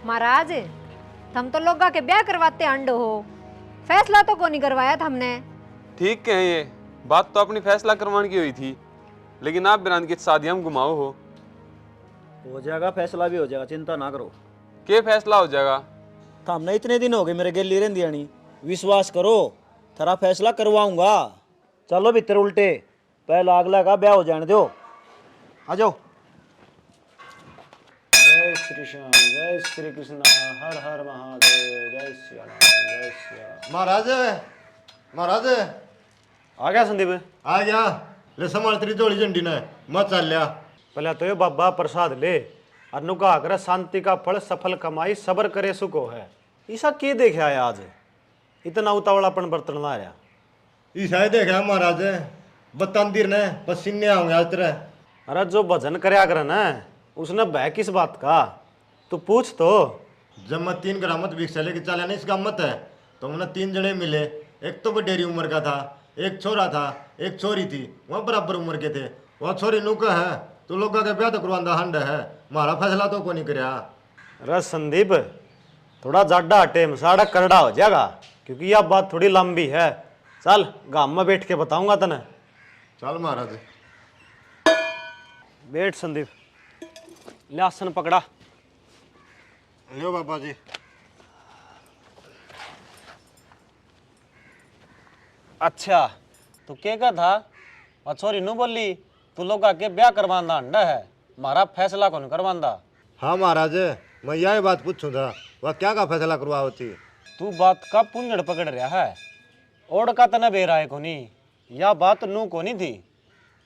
महाराज थम तो लोगा के ब्याह करवाते अंड हो, फैसला तो नहीं करवाया था हमने। ठीक कहे ये बात तो अपनी फैसला करवाने की हुई थी, लेकिन आप बिरान की शादी हम घुमाओ हो जाएगा, फैसला भी हो जाएगा, चिंता ना करो। के फैसला हो जाएगा? तो हमने इतने दिन हो गए मेरे गेली रहती नहीं, विश्वास करो थारा फैसला करवाऊंगा। चलो भीतर उल्टे, पहला अगला का ब्याह हो जाने दो। आ जाओ। जय श्री कृष्ण, हर हर महादेव, जय श्री राम, जय श्री राम। महाराज महाराज आ गया संदीप? आ गया ले, संभाल तेरी जोड़ी झंडी ने मत चल लिया। पहले तो ये बाबा प्रसाद ले, और नुका कर शांति का फल सफल कमाई सबर करे सुको है। ईसा के देखे आया आज, इतना उतावलापन बर्तन ला रहा। ईसा देखा महाराज बतंदीर ने पसीने आऊंगे आज तेरे। अरे जो भजन करया करे ना, उसने भय किस बात का, तू पूछ तो। जब मैं 3 ग्रामत भिक्षा लेके चला नहीं इस गामत है, तो मैंने 3 जने मिले। एक तो बडेरी उम्र का था, एक छोरा था, एक छोरी थी, वह बराबर उम्र के थे। वह छोरी नुका है तो लोगों के ब्याह तो करवांदा हंड है, हमारा फैसला तो को नहीं करया। अरे संदीप थोड़ा जाडा टेम साड़ा करड़ा हो जाएगा, क्योंकि यह बात थोड़ी लंबी है। चल गांव में बैठ के बताऊंगा तने। चल महाराज। बैठ संदीप, ले आसन पकड़ा। लो बाबा जी। अच्छा तू क्या कहा था? और छोरी नु बोली तू लोग आके ब्याह करवांदा अंडा है, हमारा फैसला कौन करवांदा? हाँ महाराज, मैं यही बात पूछूं था, वह क्या का फैसला करवा होती? तू बात का पुंजड़ पकड़ रहा है, ओढ़ का तना बेरा है कोनी। यह बात नू कोनी थी,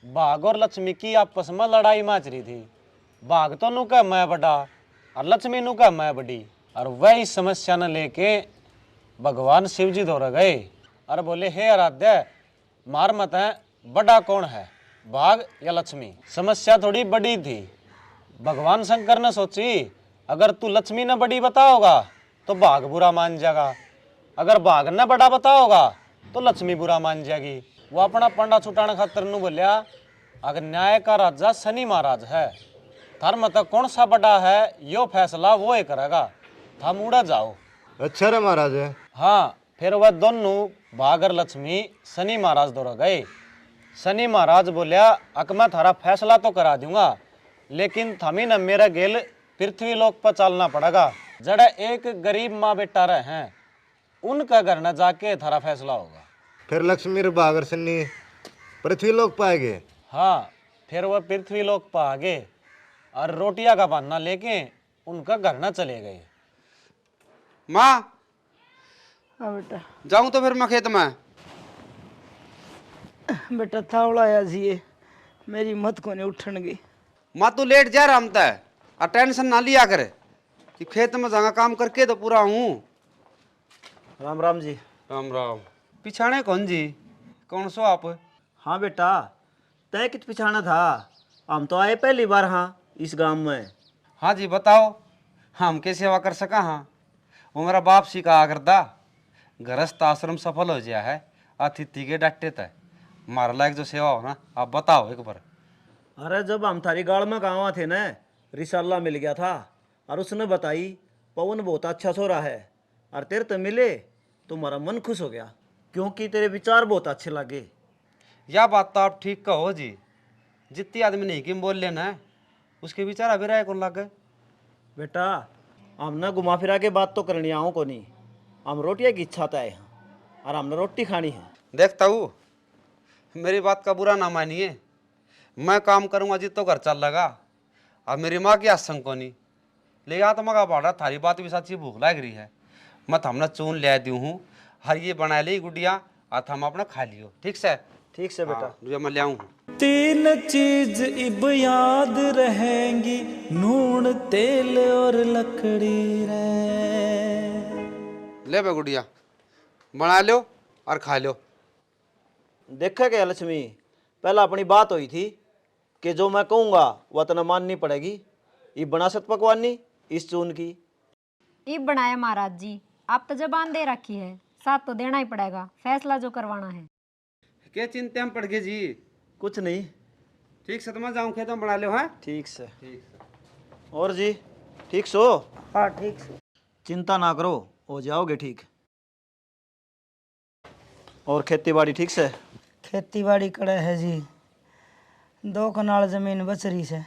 बाघ और लक्ष्मी की आपस में लड़ाई माच रही थी। बाघ तो नू का मैं बड़ा और लक्ष्मी नू का मैं बड़ी, और वह इस समस्या न लेके भगवान शिव जी दौड़ गए और बोले हे आराध्य मार मत है, बड़ा कौन है बाघ या लक्ष्मी? समस्या थोड़ी बड़ी थी। भगवान शंकर ने सोची अगर तू लक्ष्मी ने बड़ी बताओगा तो बाघ बुरा मान जाएगा, अगर बाघ ने बड़ा बताओगा तो लक्ष्मी बुरा मान जाएगी। वो अपना पंडा छुटाने खातर नु बोलिया अगर न्याय का राजा शनि महाराज है, धर्म तक कौन सा बड़ा है यो फैसला वो ही करेगा, हम उड़ा जाओ। अच्छा रे महाराज। हाँ फिर वह दोनों बाघ और लक्ष्मी शनि महाराज दौड़ गए। शनि महाराज बोलिया अक मैं थारा फैसला तो करा दूंगा, लेकिन थमी न मेरा गेल पृथ्वी लोक पर चलना पड़ेगा। जड़ा एक गरीब माँ बेटा रहे हैं उनका घर न जाके थारा फैसला होगा। फिर लक्ष्मी रे बागर सन्नी पृथ्वी लोक पाएंगे। हाँ फिर वह पृथ्वी लोक पर आ गए और रोटियां का बहाना लेके उनका घर न चले गए। माँ हाँ बेटा। जाऊं तो फिर मैं खेत में? बेटा थावड़ा आया जी, मेरी मत को नहीं उठन गई। माँ तू लेट जा रहा हमता है, और टेंशन ना लिया करे कि खेत में जाऊंगा काम करके तो पूरा हूँ। राम राम जी। राम राम। पिछाने कौन जी? कौन सो आप? हाँ बेटा तय कित पिछाना था, हम तो आए पहली बार हाँ इस गांव में। हाँ जी बताओ, हम क्या सेवा कर सका? हाँ वो मेरा बाप सी कहा करता, गृहस्थ आश्रम सफल हो गया है अतिथि के डटे तय, हमारा लायक जो सेवा हो ना आप बताओ एक बार। अरे जब हम थारी गाड़ में गाँव थे न, रिसाला मिल गया था और उसने बताई पवन बहुत अच्छा छोरा है, और तेरे तो मिले तो हमारा मन खुश हो गया, क्योंकि तेरे विचार बहुत अच्छे लगे। यह बात तो आप ठीक कहो जी, जितनी आदमी नहीं कि बोल लेना उसके विचार अभी रहे कौन लग गए। बेटा हमने घुमा फिरा के बात तो करनी आऊँ को नहीं, हम रोटियाँ की इच्छा है और हमने रोटी खानी है। देखता हूँ मेरी बात का बुरा ना मानिए, मैं काम करूँगा जी तो घर चल लगा, अब मेरी माँ की आसंग को नहीं ले आ तो मगा पड़ा थारी बात भी सच्ची भूख लग रही है, मत हमने चून ले दी हूँ हर ये बना ली गुड़िया और हम अपना खा लियो। ठीक से? ठीक से बेटा। जो मैं ले आऊँ। 3 चीज इब याद रहेंगी, नून तेल और लकड़ी रे। ले बे गुड़िया बना लो और खा लो। देखा क्या लक्ष्मी, पहला अपनी बात हुई थी कि जो मैं कहूँगा वह तना माननी पड़ेगी। ये बना सत पकवानी इस चून की ईब बनाया महाराज जी, आप तो जबान दे रखी है, साथ तो देना ही पड़ेगा, फैसला जो करवाना है। क्या चिंता में पड़ गए जी? कुछ नहीं। ठीक से तो मैं जाऊँ खेतों में बना लो। हाँ ठीक से। ठीक से। और जी ठीक सो? हाँ ठीक से। चिंता ना करो, हो जाओगे ठीक। और खेती बाड़ी ठीक से? खेती बाड़ी करे है जी, 2 कनाल जमीन बच रही से।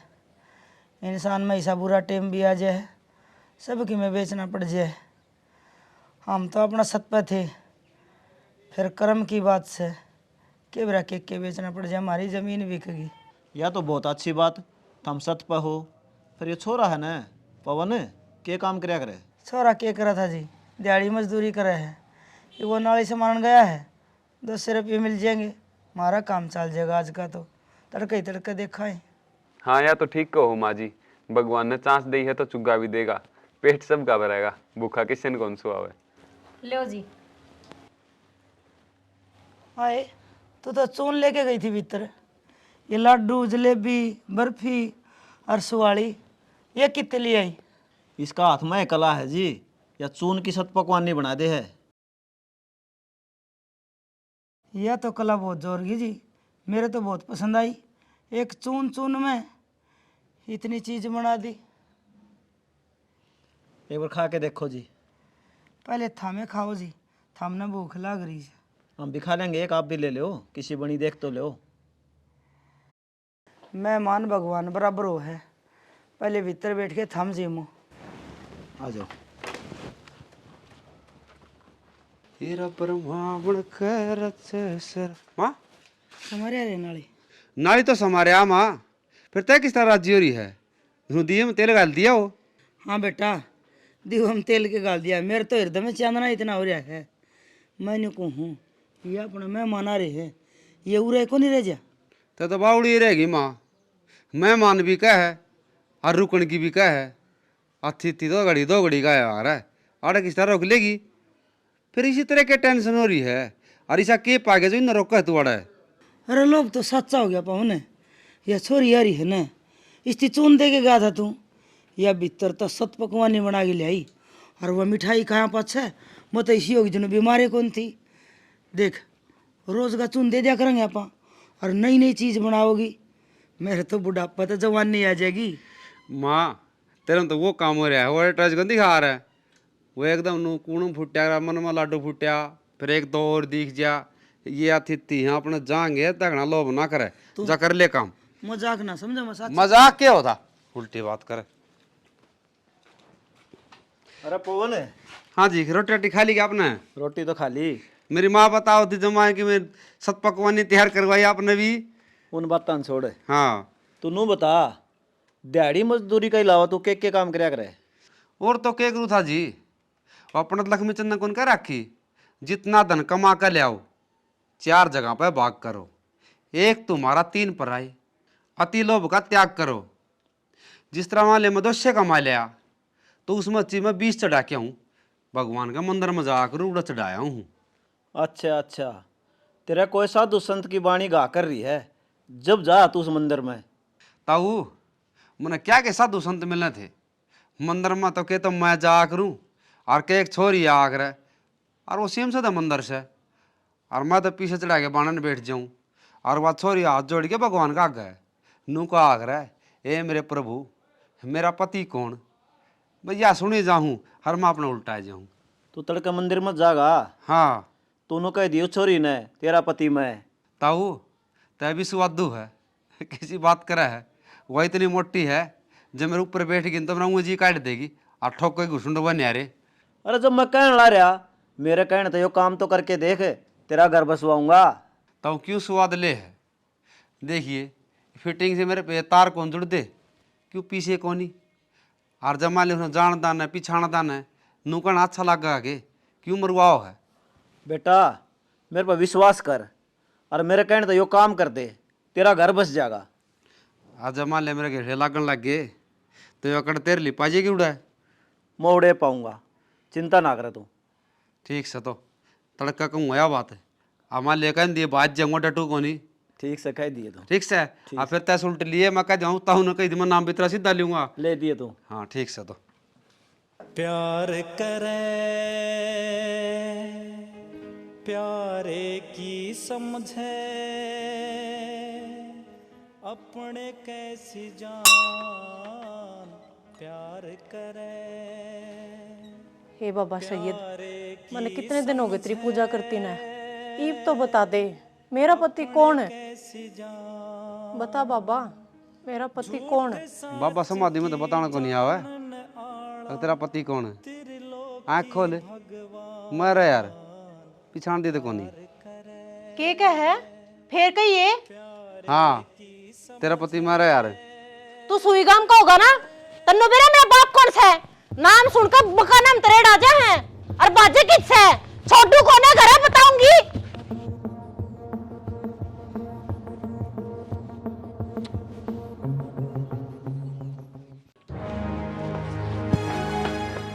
इंसान में ऐसा बुरा टाइम भी आ जाए सबकी में बेचना पड़ जाए। हम तो अपना सत पे थे, फिर कर्म की बात से केवरा के बेचना पड़ जाए, हमारी ज़मीन बिकेगी। यह तो बहुत अच्छी बात, तुम सत पर हो। फिर ये छोरा है ना पवन, के काम करया करे? छोरा के करा था जी, दिहाड़ी मजदूरी करे है। ये वो नाली से मारन गया है, 200 रुपये मिल जाएंगे, हमारा काम चल जाएगा। आज का तो तड़के ही तड़के देखा है। हाँ या तो ठीक कहो माँ जी, भगवान ने चांस दी है तो चुग्गा भी देगा। पेट सबका भरेगा, भूखा किसी ने कौन सो आवे। लो जी। आए तो चून लेके गई थी भीतर, ये लड्डू जलेबी बर्फी और सुवाड़ी, ये कितने लिए आई? इसका हाथ में कला है जी, या चून की सत पकवान नहीं बना दे है। यह तो कला बहुत जोर की जी, मेरे तो बहुत पसंद आई। एक चून चून में इतनी चीज़ बना दी। एक बार खा के देखो जी। पहले थामे खाओ जी, थामने भूख लग रही है। हम भी खा लेंगे, एक आप भी ले लो, किसी बनी देख तो लो। मेहमान भगवान बराबर हो है, पहले भीतर बैठ के थम जीमो। आ जाओ। तेरा ब्रह्मावण करत सर माँ हमारे अरे नाली नाली तो समारे आ माँ, फिर तय किस तरह राज्य हो रही है? दिए में तेल डाल दिया हो? हाँ बेटा, दियो हम तेल के गाल दिया। मेरे तो हृदय में चांदना इतना हो रहा है, मैंने कहूँ ये अपना मेहमान आ रहे हैं, ये उरे को नहीं रह जा। तो बावड़ी रहेगी माँ, मेहमान भी कह है और रुकन की भी कह है। अतिथि दो घड़ी का यार है, आड़े किस तरह रोक लेगी? फिर इसी तरह के टेंशन हो रही है, और ऐसा के पागे जो इन रोक है तू अड़ा है। अरे लोग तो सच्चा हो गया पवन, यह छोरी यारी है ना, इसकी चून दे के गया था तू, या भीतर तो सत पकवानी बना के ले आई। और वह मिठाई कहाँ पास है, मैं तो इसी होगी जिन्हें बीमारी कौन थी। देख रोज का चून दे दिया करेंगे आप, और नई नई चीज़ बनाओगी, मेरे तो बुढ़ापा तो जवानी आ जाएगी। माँ तेरे में तो वो काम हो रहा है, वो एड्रेस को दिखा रहा है, वो एकदम नू कूणू फुट्या मन में लाडू फुट्या, फिर एक दो और दिख जा। ये अतिथि यहाँ अपने जाएंगे तगना लोभ ना करे, जा कर ले काम। मजाक ना समझा, मजाक मजाक क्या होता, उल्टी बात करे। अरे पवन, हाँ जी, रोटी रोटी खा ली क्या आपने? रोटी तो खा ली। मेरी माँ बताओ थी जमाए कि मैं सत पकवानी तैयार करवाई आपने भी। उन बातों छोड़, हाँ तू नू बता, दिहाड़ी मजदूरी के अलावा तू के काम करया करे? और तो क्या करूँ था जी, अपने लक्ष्मी चंद ने कौन कह रखी, जितना धन कमा कर ले आओ 4 जगह पर भाग करो, एक तुम्हारा 3 पराई, अति लोभ का त्याग करो। जिस तरह मान ले मैं 200 कमा लिया, तो उस मच्छी में 20 चढ़ा के हूँ, भगवान का मंदिर में जाकर उड़ा चढ़ाया हूँ। अच्छा अच्छा, तेरा कोई साधु संत की वाणी गा कर रही है, जब जा तू उस मंदिर में। ताऊ मैंने क्या के साधु संत मिलने थे मंदिर में, तो के तो मैं जा करूँ और के एक छोरी आकर, और वो सेम से था मंदिर से, और मैं तो पीछे चढ़ा के बाणन बैठ जाऊँ, और वह छोरी हाथ जोड़ के भगवान का आगे नू का आकर, ए मेरे प्रभु मेरा पति कौन, भैया सुनी जाऊँ हर मैं अपने उल्टा जाऊँ। तू तड़के मंदिर में जागा, हाँ तूने कह दियो छोरी ने तेरा पति मैं। ताऊ तय भी सुवादू है, किसी बात करे है, वह इतनी मोटी है, जब मेरे ऊपर बैठ गई तो मेरा मुँह जी काट देगी, और ठोक कोई घुसुंड बन यारे। अरे जब मैं कहने ला रहा, मेरे कहने तो यो काम तो करके देख, तेरा घर बसवाऊंगा। तो क्यों स्वाद ले है, देखिए फिटिंग से मेरे पे तार कौन जुड़ दे, क्यों पीछे कौनी, और जब मान ली उन्हें जान दान है पिछाना दान है, नूकन अच्छा लगा आगे क्यों मरवाओ है। बेटा मेरे पर विश्वास कर, और मेरे कहने तो यो काम कर दे, तेरा घर बस जाएगा। आज जब मान ले मेरे घेरे लागन लग गए, तो यो अकड़ तेरे लिपा जी की उड़ा है। मैं उड़े पाऊंगा, चिंता ना करे तू। ठीक से तो तड़का कहूँ या बात है, अब मान ले कह दिए बात जाऊँगा टटू कोनी। ठीक से कह दिए तू। ठीक से अब फिर तय उल्ट लिए मैं कह जाऊँ ताऊ न कही मैं नाम बितरा सीधा लूँगा। ले दिए तू। हाँ ठीक से तो प्यार करे प्यारे की समझे अपने कैसी जान प्यार करे हे बाबा सैयद, मैंने कितने दिन हो गए तेरी पूजा करती ना, ईब तो बता दे मेरा पति कौन है। बता बाबा मेरा पति कौन है। बाबा समाधि में तो बताना को नहीं आवा है। और तेरा पति कौन है? आँख खोल, मर यार, पिछाड़ दी तो को नहीं। के क्या है फिर कहिए। हाँ, तेरा पति मर यार। तू सुई गाम का होगा ना, तन्नो बेरा मेरा बाप कौन सा है, नाम सुनकर बका नाम तेरे राजा हैं और बाजे किससे है, छोटू कौन है घर है बताऊंगी।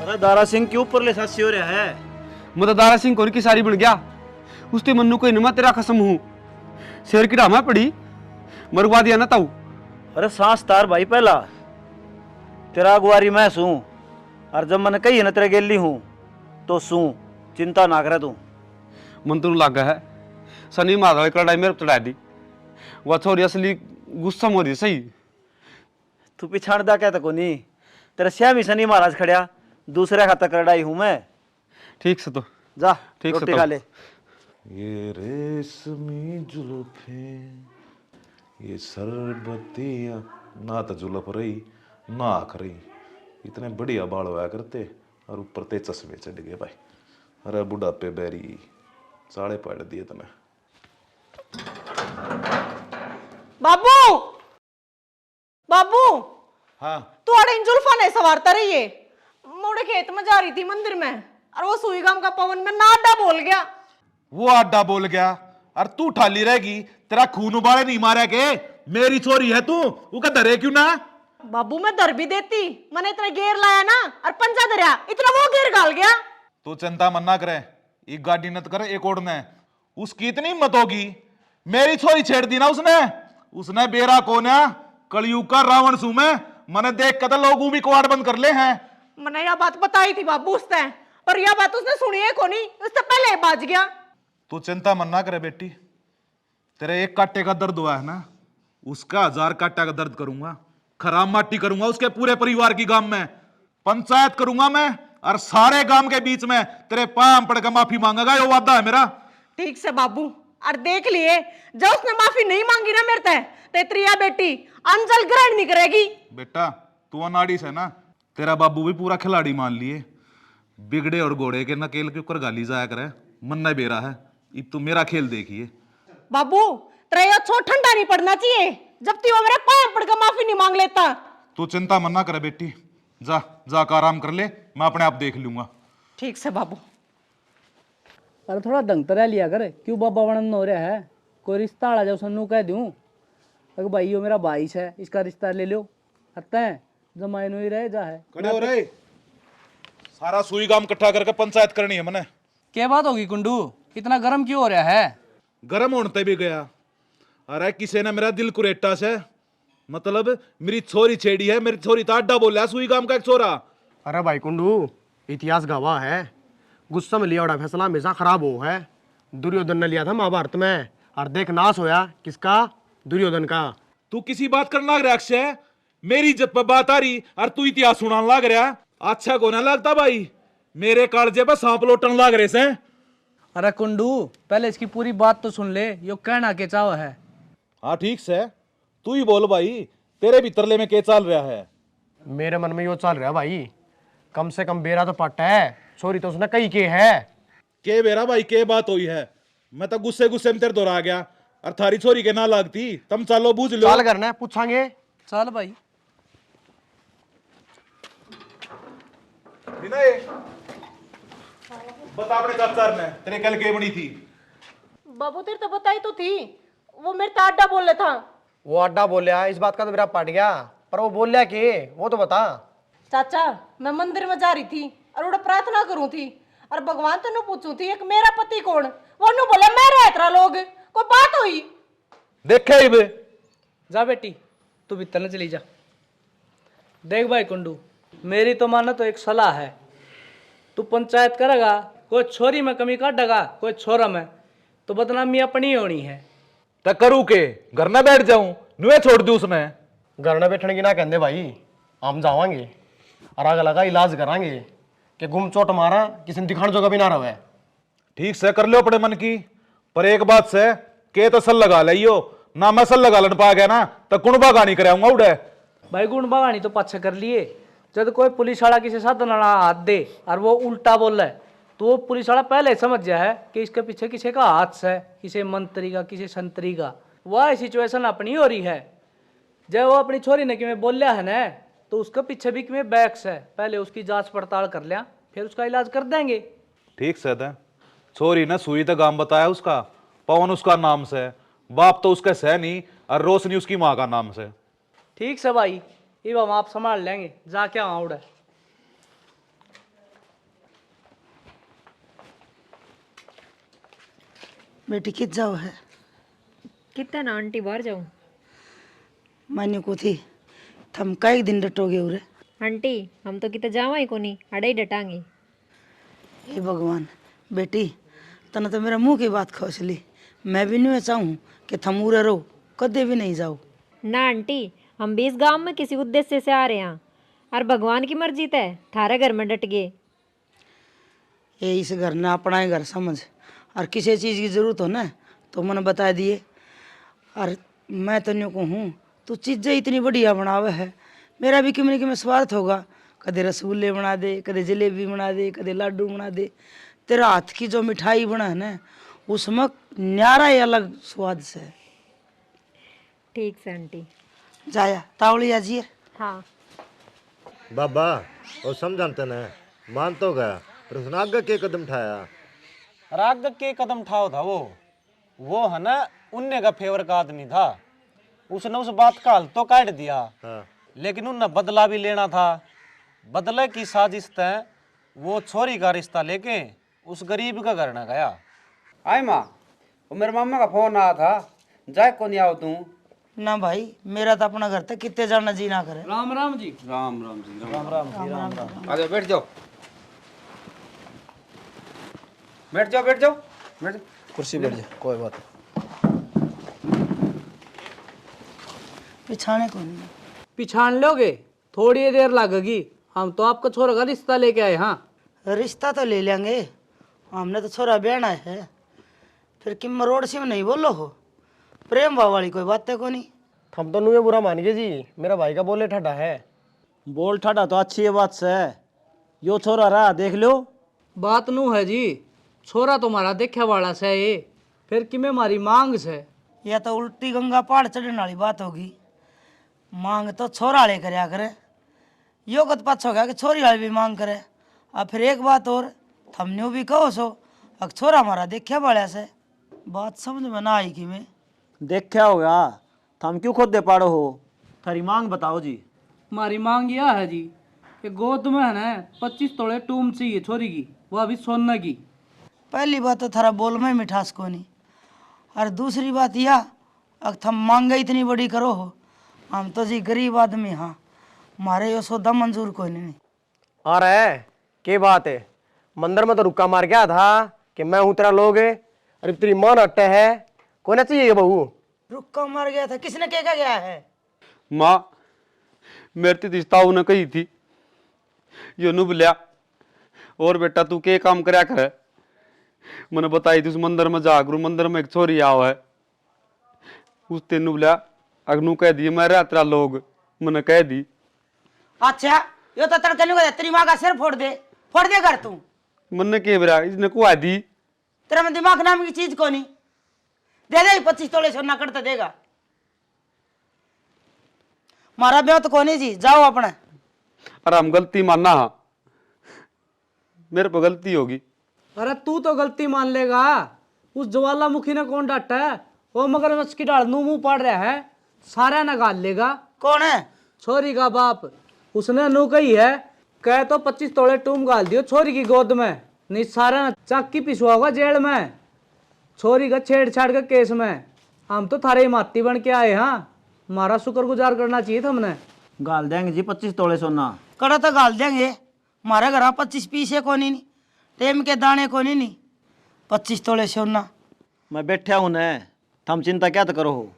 अरे दारा सिंह के ऊपर ले सासी हो रहा है। मैं तो दारा सिंह कोरी की सारी बन गया। उसते मन्नू को इनमा तेरा कसम हूँ, शेर की डामा पड़ी मरवा दिया ना ताऊ। अरे सांस तार भाई, पहला तेरा अगुवारी मैं सूं, और जब मैंने कही है ना तेरे गेली हूँ तो सूं, चिंता ना करे तू। मन तो लागा है सनी माधव एक लड़ाई मेरे चढ़ा दी, वह छोरी असली गुस्सा मोरी सही। तू पिछाड़ दा कहता को नहीं, तेरे श्यामी शनि महाराज खड़िया, दूसरे खाता लड़ाई हूं मैं। ठीक से तो जा ठीक रोटी से खा ले। ये रेशमी जुल्फे, ये सरबतियाँ, ना तो जुल्फ रही ना आँख रही, इतने बढ़िया बाल हुआ करते और ऊपर ते चश्मे चढ़ गए भाई। अरे बुढ़ापे बैरी साड़े पाड़ दिए तने। बाबू बाबू, हाँ तू अड़े इन जुल्फा नहीं सवारता रही है। मोड़े खेत में जा रही थी मंदिर में, और वो सुई गाम का पवन में नाडा बोल गया। वो आडा बोल गया और तू ठाली रहेगी, तेरा खून उबाले नहीं मारे के। मेरी छोरी है तू, वो का डरे क्यों ना। बाबू मैं दर भी देती, मैंने इतना गेर लाया ना और पंजा दरिया, इतना वो गेर गाल गया। तू चिंता मन्ना करे, एक गाड़ी नत करे एक ओढ़ने। उसकी इतनी हिम्मत होगी, मेरी छोरी छेड़ दी ना उसने। उसने बेरा कौन है, कलयुग का रावण सू मैं, मैंने देख कर लोगों भी कवाड़ बंद कर ले हैं। मैंने यह बात बताई थी बाबू उसने, पर यह बात उसने सुनी है को नहीं, उससे पहले बाज गया। तू चिंता मन्ना करे बेटी, तेरे एक कांटे का दर्द हुआ है ना, उसका 1000 कांटा का दर्द करूंगा। खराब माटी करूंगा उसके पूरे परिवार की, गांव में पंचायत करूंगा मैं, और सारे गांव के बीच में तेरे पांव पड़ के माफी मांगेगा, ये वादा है मेरा। ठीक से बाबू, और देख लिए जब उसने माफी नहीं मांगी ना मेरे ते त्रिया बेटी अंजल ग्रहण नहीं करेगी। बेटा तू अनाड़ी से ना, तेरा बाबू भी पूरा खिलाड़ी मान लिए। बिगड़े और घोड़े के नकेल के ऊपर गाली जाया करे, मन नहीं बेरा है। अब तू मेरा खेल देखिए बाबू, तेरा छोट ठंडा नहीं पड़ना चाहिए, जब तू मेरे पांव पड़ के माफी नहीं मांग लेता। तू चिंता मन्ना करे बेटी, जा जाकर आराम कर ले, मैं अपने आप देख लूंगा। ठीक से बाबू। अरे थोड़ा ढंग तरह लिया कर, क्यों बाबा वर्णन हो रहा है। कोई रिश्ता आ जाओ सन्नू कह दूं, अगर भाई यो मेरा भाई है, इसका रिश्ता ले लो, हत्ता है जमाए नो ही रह जा है। खड़े हो रहे, सारा सुई गांव इकट्ठा करके पंचायत करनी है मैंने। क्या बात होगी कुंडू, इतना गर्म क्यों हो रहा है। गर्म होने भी गया, अरे किसी ने मेरा दिल कुरेटा से, मतलब मेरी छोरी छेड़ी है। मेरी छोरी तो अड्डा बोला सुई गांव का एक छोरा। अरे भाई कुंडू, इतिहास गवाह है, गुस्सा में लिया बड़ा फैसला हमेशा खराब हो है। दुर्योधन ने लिया था महाभारत में, और देख नाश होया किसका, दुर्योधन का। तू किसी बात करने लग रहा अक्षय, मेरी इज्जत पर बात आ रही और तू इतिहास सुनाने लग रहा। अच्छा को ना लगता भाई, मेरे कालजे पर सांप लोटन लग रहे से। अरे कुंडू, पहले इसकी पूरी बात तो सुन ले, यो कहना के चाव है। हाँ ठीक से, तू ही बोल भाई, तेरे भीतरले में क्या चल रहा है। मेरे मन में यो चल रहा है भाई, कम से कम बेरा तो पट्टा है, छोरी तो उसने कही के है। के बेरा भाई के बात हुई है, मैं तो गुस्से गुस्से में तेरे दोहरा गया, और थारी छोरी के ना लगती। तुम चलो बूझ लो। चाल करना पूछांगे। चल भाई। बता अपने चाचा ने तेरे कल के बनी थी। बाबू तेरे तो बताई तो थी, वो मेरे तो अड्डा बोल रहा था। वो अड्डा बोलिया, इस बात का तो मेरा पट गया, पर वो बोलिया कि वो तो बता। चाचा मैं मंदिर में जा रही थी और उड़ा प्रार्थना करूं थी, और भगवान तेन पूछू थी एक मेरा पति कौन, वो नु बोले मैं रहतरा लोग, कोई बात हुई। देखे ही जा बेटी, तू भीतर न चली जा। देख भाई कुंडू, मेरी तो मानो तो एक सलाह है, तू पंचायत करेगा, कोई छोरी में कमी काटेगा, कोई छोरा में, तो बदनामी अपनी होनी है। तो करूँ के, घर न बैठ जाऊं, नुए छोड़ दू उसने। घर न बैठने की ना कहते भाई, हम जावांगे। और आगे लगा इलाज करांगे कि गुम चोट मारा किसी ने दिखाने जो कभी ना रहे। ठीक से कर लो अपने मन की, पर एक बात से के तो सल लगा लियो ना, मैं सल लगा लन पा गया ना तो कुणबा गानी कराऊंगा उड़े। भाई गुण बगानी तो पाछे कर लिए, जब कोई पुलिस वाला किसी साथ ना हाथ दे और वो उल्टा बोल रहा है तो वो पुलिस वाला पहले समझ जाए है कि इसके पीछे किसी का हाथ है, किसी मंत्री का, किसी संतरी का। वह सिचुएशन अपनी हो रही है। जब वो अपनी छोरी ने कि मैं बोल लिया है ना तो उसके पीछे भी कि मैं बैक्स है, पहले उसकी जांच पड़ताल कर लिया फिर उसका इलाज कर देंगे। ठीक से था छोरी ने सुई तो गांव बताया उसका, पवन उसका नाम से, बाप तो उसका सह नहीं और रोशनी उसकी माँ का नाम से। ठीक से भाई, ये हम आप संभाल लेंगे, जाके आउट है। बेटी कित जाओ है? कितना ना आंटी बाहर जाऊं? मान्य को थी थम कई दिन डटोगे उरे। आंटी हम तो कितना जावा ही कोनी, अड़े ही डटांगे। हे भगवान, बेटी तने तो मेरा मुंह की बात खोस ली। मैं भी नहीं चाहूँ कि थम उरे रहो, कदे भी नहीं जाओ। ना आंटी, हम भी इस गांव में किसी उद्देश्य से आ रहे हैं और भगवान की मर्जी तय थारे घर में डट गए। ये इस घर ने अपना ही घर समझ, और किसी चीज़ की ज़रूरत हो ना तो मैंने बता दिए। और मैं तो न्यू कहूँ तू चीज़ें इतनी बढ़िया बनावे है, मेरा भी कि में स्वार्थ होगा। कदे रसगुल्ले बना दे, कदे जलेबी बना दे, कदे लाडू बना दे। तेरा हाथ की जो मिठाई बना है ना उसमें न्यारा ही अलग स्वाद से। ठीक से आंटी। जाया तावली आजिए। हाँ बाबा वो समझाते न मान तो गया, पर उसने आगे के कदम उठाया। राग के कदम उठाओ था वो है ना उनने का फेवर का आदमी था। उसने उस बात का हल तो काट दिया। हाँ। लेकिन उनने बदला भी लेना था। बदले की साजिश तय वो छोरी का रिश्ता लेके उस गरीब का घर न गया। आय माँ, वो मेरे मामा का फोन आया था, जाए को नहीं आओ तू? ना भाई, मेरा तो अपना घर था, कितने जाना जी ना करे। राम राम जी। राम राम जी, राम राम जी, राम राम। आगे बैठ जाओ, बैठ जाओ, बैठ जाओ, बैठ जाओ। कुर्सी बैठ जा, कोई बात पिछाने को नहीं। पिछाड़ लोगे, थोड़ी देर लगेगी। हम तो आपका छोरा का रिश्ता लेके आए। हाँ रिश्ता तो ले लेंगे, हमने तो छोरा ब्याना है। फिर कि रोड से नहीं बोलो हो, प्रेम भाव वाली कोई बात है को नहीं। हम तो नुए बुरा मानिए जी, मेरा भाई का बोले ठंडा है। बोल ठाडा तो अच्छी है बात से। यो छोरा रहा देख लो। बात नू है जी, छोरा तुम्हारा देखा वाला से ये, फिर कि मैं मारी मांग से। या तो उल्टी गंगा पहाड़ चढ़ने वाली बात होगी। मांग तो छोरा ले कर करे, यो कत पाछ हो गया कि छोरी वाली भी मांग करे। अब फिर एक बात और, थमने भी कहो सो अब छोरा हमारा देखा वाला से। बात समझ में ना आई कि मैं देखा होगा, थम क्यों खुद दे पाड़ो हो? थारी मांग बताओ जी। हमारी मांग यह है जी कि गोद में है ना 25 तोड़े टूम चाहिए छोरी की, वह भी सोने की। पहली बात तो थारा बोल में मिठास को नहीं, और दूसरी बात यह अब थम मांगे इतनी बड़ी करो हो, हम तो जी गरीब आदमी। हाँ, हमारे यो सौदा मंजूर कोई नहीं। आ रहा है के बात है, मंदिर में तो रुक्का मार गया था कि मैं हूँ तेरा लोग है। अरे तेरी मां अट्टे है, कौन ना चाहिए बहू? रुक्का मार गया था, किसने क्या गया है? माँ, मेरे तो रिश्ता ने कही थी यो नु बोलिया, और बेटा तू के काम करया करे? मैंने बताई थी उस मंदिर में जा करू, मंदिर में एक छोरी आओ है, उस तेन बोलिया अगनू कह दी मैं रहा तेरा लोग। मैंने कह दी। अच्छा, यो तो तड़के नहीं तेरी माँ का सिर फोड़ दे कर तू। मैंने के बरा इसने को आ दी। तेरा में दिमाग नाम की चीज को नहीं। दे दे 25 तोले सोना करता देगा। मारा ब्याह तो कोनी जी, जाओ अपना। अरे हम गलती मानना, हाँ मेरे पे गलती होगी। अरे तू तो गलती मान लेगा, उस ज्वालामुखी ने कौन डांटा है? वो मगरमच्छ की डाल मुंह पाड़ रहा है, सारा न गाल लेगा। कौन है? छोरी का बाप। उसने नू कही है, कह तो 25 तोड़े टूम गाल दियो छोरी की गोद में, नहीं सारा न चाकी पिसवा होगा जेल में, छोरी का छेड़छाड़ के केस में। हम तो थारे माती बन के आए। हाँ, हमारा शुक्रगुजार करना चाहिए था हमने। गाल देंगे जी 25 तोड़े सोना। कड़ा तो गाल देंगे, हमारे घर 25 पीसे को नहीं, टेम के दाने को नहीं 25 तोले सोना। मैं बैठा हूं न, थम चिंता क्या तो करो हो।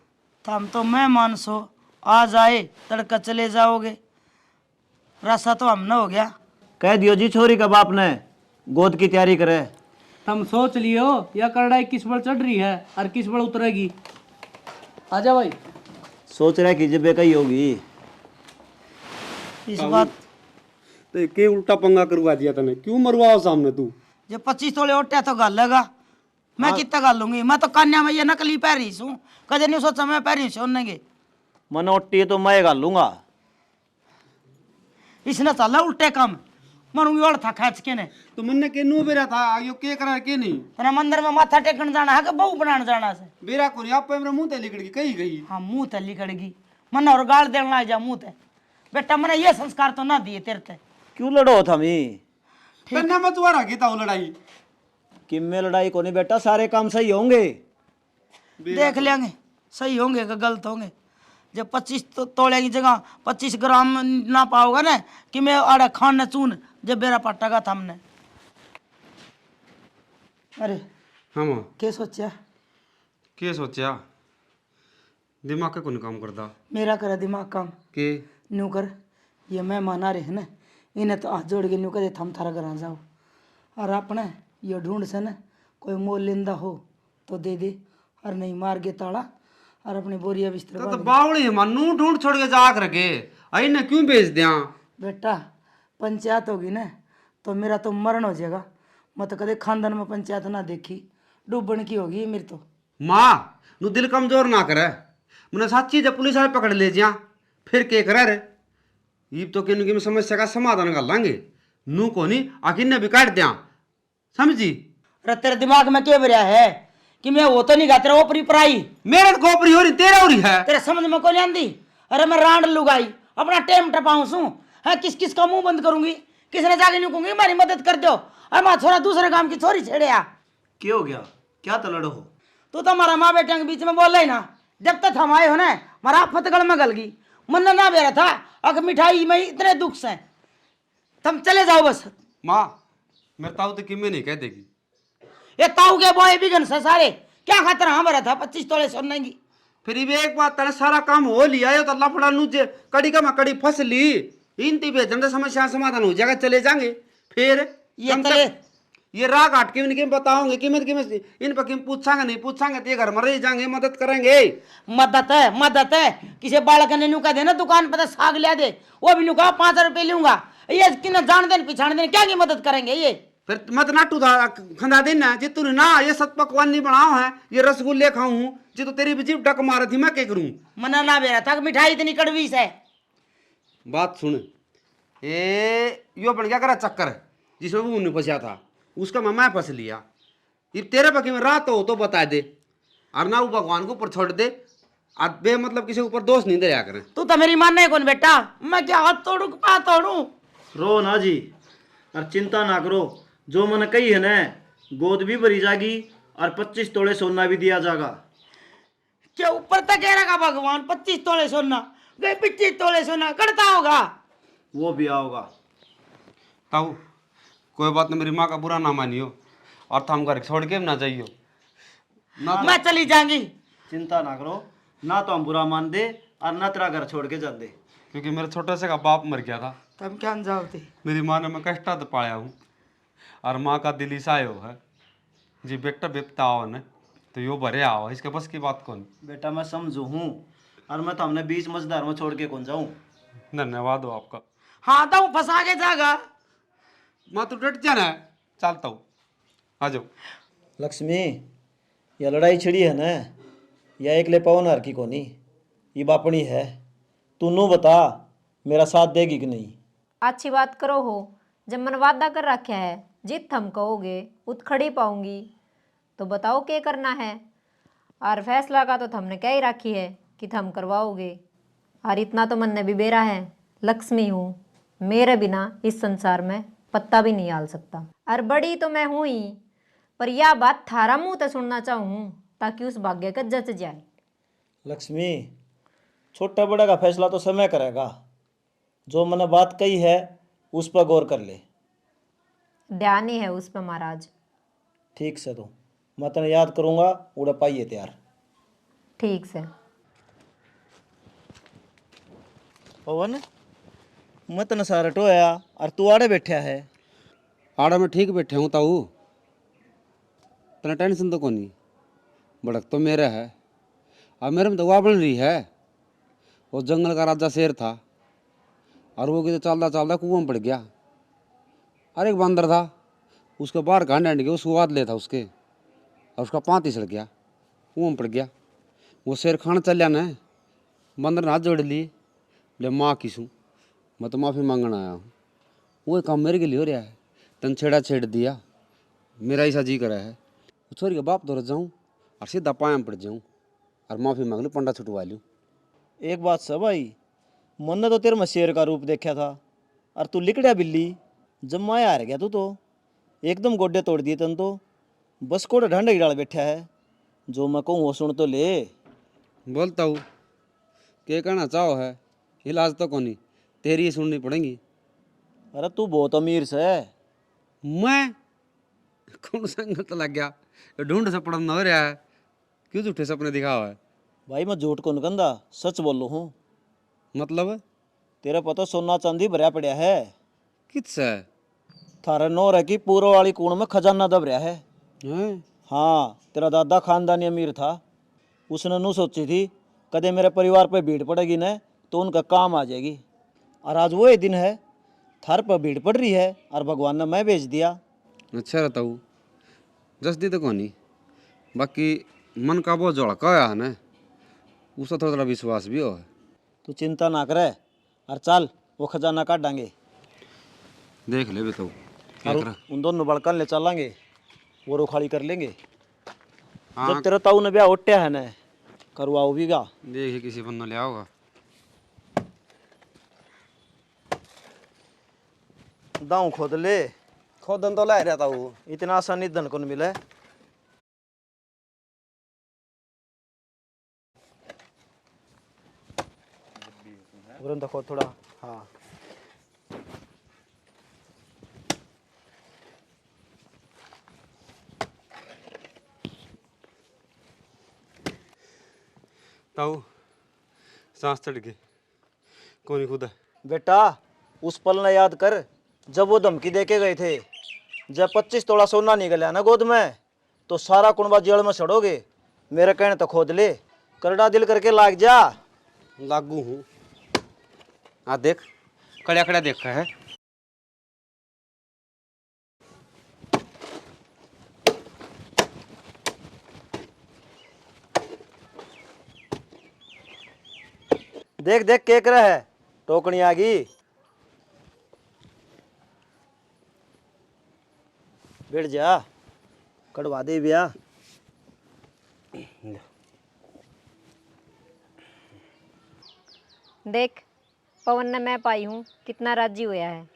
थम तो मैं मानसो, आज आए तड़का चले जाओगे। रास्ता तो हमने हो गया। कह दियो जी छोरी का बाप ने गोद की तैयारी करे। तुम सोच लियो या कड़ाई किस बल चढ़ रही है और किस बल उतरेगी। आजा भाई। सोच रहा कि जब कही होगी इस बात तो के उल्टा पंगा करवा दिया तने, क्यों मरवाओ सामने तू? जो 25 तोले उठा तो गल लगा, मैं कितना गल लूंगी। मैं तो कन्या में ये नकली पैरी हूँ, कदे नहीं सोचा मैं पैरी सोने मन ओटी तो मैं गालूंगा। इसने चला उल्टे काम मरूंगी और था खींच के ने। तो मन के नो बेरा था यो के करा के नहीं। तेरा मंदिर में माथा टेकन जाना है कि बहू बनाने जाना से? बेरा को आप पे मेरे मुंह ते लिकड़ गई कही गई। हाँ मुंह ते लिकड़गी, मन और गाल देना जा मुंह ते। बेटा मैंने ये संस्कार तो ना दिए तेरे ते। क्यों लड़ो थमी? कन्या मत वारा गीता वो लड़ाई कि में लड़ाई को नहीं बेटा, सारे काम सही होंगे। देख लेंगे सही होंगे कि गलत होंगे। जब 25 तोले की जगह 25 ग्राम ना पाओगा ना कि मैं आड़े खान न चून जब बेरा पट्टा था हमने। अरे हाँ मां क्या सोचा? के सोचा? दिमाग के कौन काम करता? मेरा करे दिमाग काम के न्यू कर। ये मेहमान आ रहे हैं ना, इन्हें तो हाथ जोड़ के न्यू करे थम थारा घर जाओ। और अपने ये ढूंढ से ना कोई मोल लेंदा हो तो दे दे, और नहीं मार के ताड़ा और अपनी बोरिया बिस्तर तो बावड़ी मानू ढूंढ छोड़ के जा करके आई ना क्यों भेज दिया? बेटा पंचायत होगी ना तो मेरा तो मरण हो जाएगा। मैं तो कदे खानदान में पंचायत ना देखी, डूबन की होगी मेरी तो। माँ नु दिल कमजोर ना करे, मैंने सच्ची जब पुलिस वाले पकड़ ले जा फिर के करे रे। ये तो किन समस्या का समाधान कर लांगे, नू को नहीं आखिर ने भी काट दिया, समझी? अरे तेरे दिमाग में क्या भरा है कि मैं वो तो नहीं गा तेरा ओपरी पराई? मेरे तो खोपरी हो रही तेरा हो रही है। तेरे समझ में कोई आंदी? अरे मैं रांड लुगाई अपना टेम टपाऊं सू है, किस किस का मुंह बंद करूंगी, किसने जाके नहीं कहूंगी मेरी मदद कर दो। अरे माँ छोरा दूसरे काम की छोरी छेड़े आ। क्या हो गया? क्या तो लड़ो हो? तू तो हमारा माँ बेटे के बीच में बोल रही ना। जब तक हम आए हो ना मारा फतगढ़ में गल गई, मन ना बेरा था अगर मिठाई में इतने दुख से। तुम चले जाओ बस। माँ मेरे ताऊ तो किमे नहीं कह देगी। ये ताऊ के बॉय बिगन से सारे क्या खातर हमारा था 25 तोले सोने की। फिर भी एक बात तेरे सारा काम हो लिया है तो अल्लाह फड़ा नुझे कड़ी का मैं कड़ी फंस ली इन ती भेजन समस्या समाधान हो जाएगा, चले जाएंगे। फिर ये तले ये राग काट के इनके बताओगे कि मैं इन पर किम पूछांगे नहीं पूछांगे तो ये घर में रह जाएंगे, मदद करेंगे। मदद है किसी बालक ने नुका दे ना दुकान पर साग लिया दे, वो भी नुका 5 रुपए लूंगा। ये किन जान देन पिछाड़ देन क्या की मदद करेंगे? ये फिर मत नाटू खंदा देना जी तू ना ये सत पकवान नहीं बनाओ है, ये रसगुल्ले खाऊं जी तो तेरी भी जीप डक मारा थी, मैं क्या करूं? मना ना बेरा था मिठाई इतनी कड़वी से। बात सुन, ये यो बन गया करा चक्कर जिसमें वो नहीं फंसा था उसका मैं फंस लिया। ये तेरे पकी में रात हो तो बता दे, और ना वो भगवान को ऊपर छोड़ दे, और बे मतलब किसी के ऊपर दोष नहीं दे करें। तू तो मेरी मानना है कौन बेटा? मैं क्या हाथ तोड़ू पा तोड़ू? रो ना जी और चिंता ना करो, जो मन कही है ना गोद भी भरी जाएगी और 25 तोले सोना भी दिया जाएगा। क्या ऊपर तक कह रहा भगवान 25 तोले सोना गए 25 तोले सोना करता होगा? वो भी आओगा। ताऊ कोई बात नहीं, मेरी माँ का बुरा ना मानियो और हम घर छोड़ के ना जाइयो ना मैं चली जाऊंगी। चिंता ना करो, ना तो हम बुरा मान दे और ना तेरा घर छोड़ के जा दे। क्योंकि मेरे छोटे से का बाप मर गया था, तुम क्या जाओ थे? मेरी माँ ने मैं कष्टा तो पाया हूँ और माँ का दिल ईसायो है जी बेटा बेपता आओ न तो यो भरे आओ, इसके बस की बात कौन? बेटा मैं समझू हूँ और मैं तो हमने बीच मझदार में छोड़ के कौन जाऊँ। धन्यवाद हो आपका। हाँ तो फंसा के जागा। माँ तू डट जाना है, चलता हूँ, आ जाओ। लक्ष्मी यह लड़ाई छिड़ी है ना, यह एक ले पवन हर की कोनी, ये बापणी है। तू नू बता मेरा साथ देगी कि नहीं? अच्छी बात करो हो, जब मन वादा कर रखा है जित हम कहोगे उत खड़ी पाऊंगी, तो बताओ क्या करना है। और फैसला का तो तुमने कह ही रखी है कि थम करवाओगे, और इतना तो मन ने भी बेरा है लक्ष्मी हूँ, मेरे बिना इस संसार में पत्ता भी नहीं डाल सकता। और बड़ी तो मैं हूँ ही, पर यह बात थारा मुँह तो सुनना चाहूँ ताकि उस भाग्य का जच जाए। लक्ष्मी छोटा बड़ा का फैसला तो समय करेगा, जो मैंने बात कही है उस पर गौर कर ले। ध्यान ही है उस पर महाराज। ठीक से तो मैं तेने याद करूँगा, उड़ा पाइए तैयार। ठीक से। पवन मैं तन सारा टोया और तू आड़े बैठा है। आड़ा में ठीक बैठे हूँ ताऊ, तना टेंशन तो कोनी, भड़क तो मेरा है। अब मेरे में तो वाह बन रही है। वो जंगल का राजा शेर था और वो किधर चलता चलता कुआं में पड़ गया। अरे एक बंदर था, उसके बाहर कांड के उसको वाद ले था उसके, और उसका पाँव सड़ गया, कुआं में पड़ गया। वो शेर खाना चल ना, बंदर ने हाथ जोड़ लिए, बोले माँ किसूँ, मैं तो माफ़ी मांगने आया हूँ। वो काम मेरे के लिए हो रहा है, तन छेड़ा छेड़ दिया, मेरा ऐसा जी करा है। छोरी के बाप तो जाऊँ और सीधा पाया में पड़ जाऊँ और माफ़ी मांग लूँ, पंडा छुटवा लूँ। एक बात सब भाई, मन ने तो तेरे में शेर का रूप देखा था और तू लिकड़ा बिल्ली, जब माया हार गया तू तो एकदम गोड्डे तोड़ दिए तन तो। बस कोड़े ढंडे की डाल बैठा है, जो मैं कहूँ वो सुन तो ले। बोलता हूँ क्या कहना चाहो है, इलाज तो कोनी, तेरी ही सुननी पड़ेगी। अरे तू बहुत अमीर से। मैं कौन संगत लग गया, ढूंढ सपना न हो रहा है, क्यों झूठे सपने दिखाओ है। भाई मैं झूठ को निकंदा सच बोलो हूँ। मतलब तेरा पता सोना चांदी भरया पड़ा है। किससे? थारे नौर है कि पूर्व वाली कूण में खजाना दब रहा है। हाँ, तेरा दादा खानदानी अमीर था, उसने नू सोची थी कदे मेरे परिवार पे भीड़ पड़ेगी न तो उनका काम आ जाएगी। और आज वो ही दिन है, थार पर भीड़ पड़ रही है और भगवान ने मैं भेज दिया। अच्छा रहता हूँ, जस्दी तो कोनी, बाकी मन का बहुत जोड़का है ना, उसका थोड़ा थोड़ा विश्वास भी हो है। तू चिंता ना करे और चल वो खजाना काट डांगे। देख ले बताओ और उन दोनों बड़कन ले चलेंगे, वो रोखाड़ी कर लेंगे। हाँ। जब तेरा ताऊ ने ब्याह उठ्या है न, करवाओ भी गा। देखिए किसी बंदा ले आओगा। दाऊ खोद ले। खोदन तो ला रहता हूँ, इतना आसानी धन को न मिले। तो खोद थोड़ा। हाँ ताऊ सांस चढ़ गई, कौन खुद है। बेटा उस पल ने याद कर जब वो धमकी दे के गए थे, जब 25 तोला सोना निकला ना गोद में तो सारा कुंबा जेल में सड़ोगे। मेरे कहने तो खोद ले, करड़ा दिल करके लाग जा। लागू हूँ। हाँ देख, कड़ा कड़ा देखा है। देख देख के कर है, टोकनी आ गई। बैठ जा, कड़वा दे बिया। देख पवन ने मैं पाई हूँ कितना राजी हुआ है,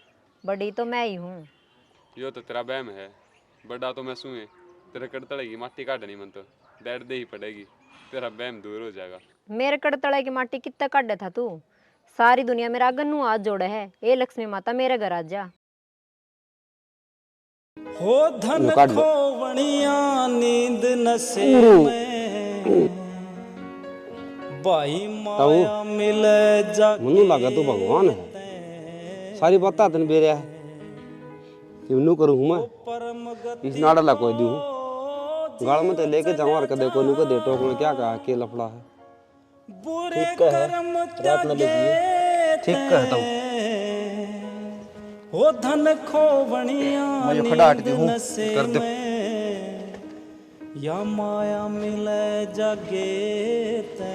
बड़ी तो मैं ही हूँ। यो तो तेरा बहम है, बड़ा तो मैं सुए, तेरे कड़तड़े की माटी काटनी मन तो डैड दे ही पड़ेगी, तेरा बहम दूर हो जाएगा। मेरे कड़तड़े की माटी कितना काटे था तू, सारी दुनिया मेरा गन्नू हाथ जोड़े है। ए लक्ष्मी माता मेरे घर आ जा। हो धन खोवणिया नींद नशे में, भाई माया मिले जा। मनु लगा तो भगवान है, सारी बात तन बेरिया है, क्यों करूँ मैं इस नाड़ा कोई दूँ गाड़ में तो लेके जाऊँ और कदे को को दे टोक में क्या कहा के लफड़ा है। ठीक है, रात न लीजिए। ठीक कहता हूँ। हो धन खोवणिया मैं खड़ा हट दी हूँ, कर दे या माया मिले जागे ते।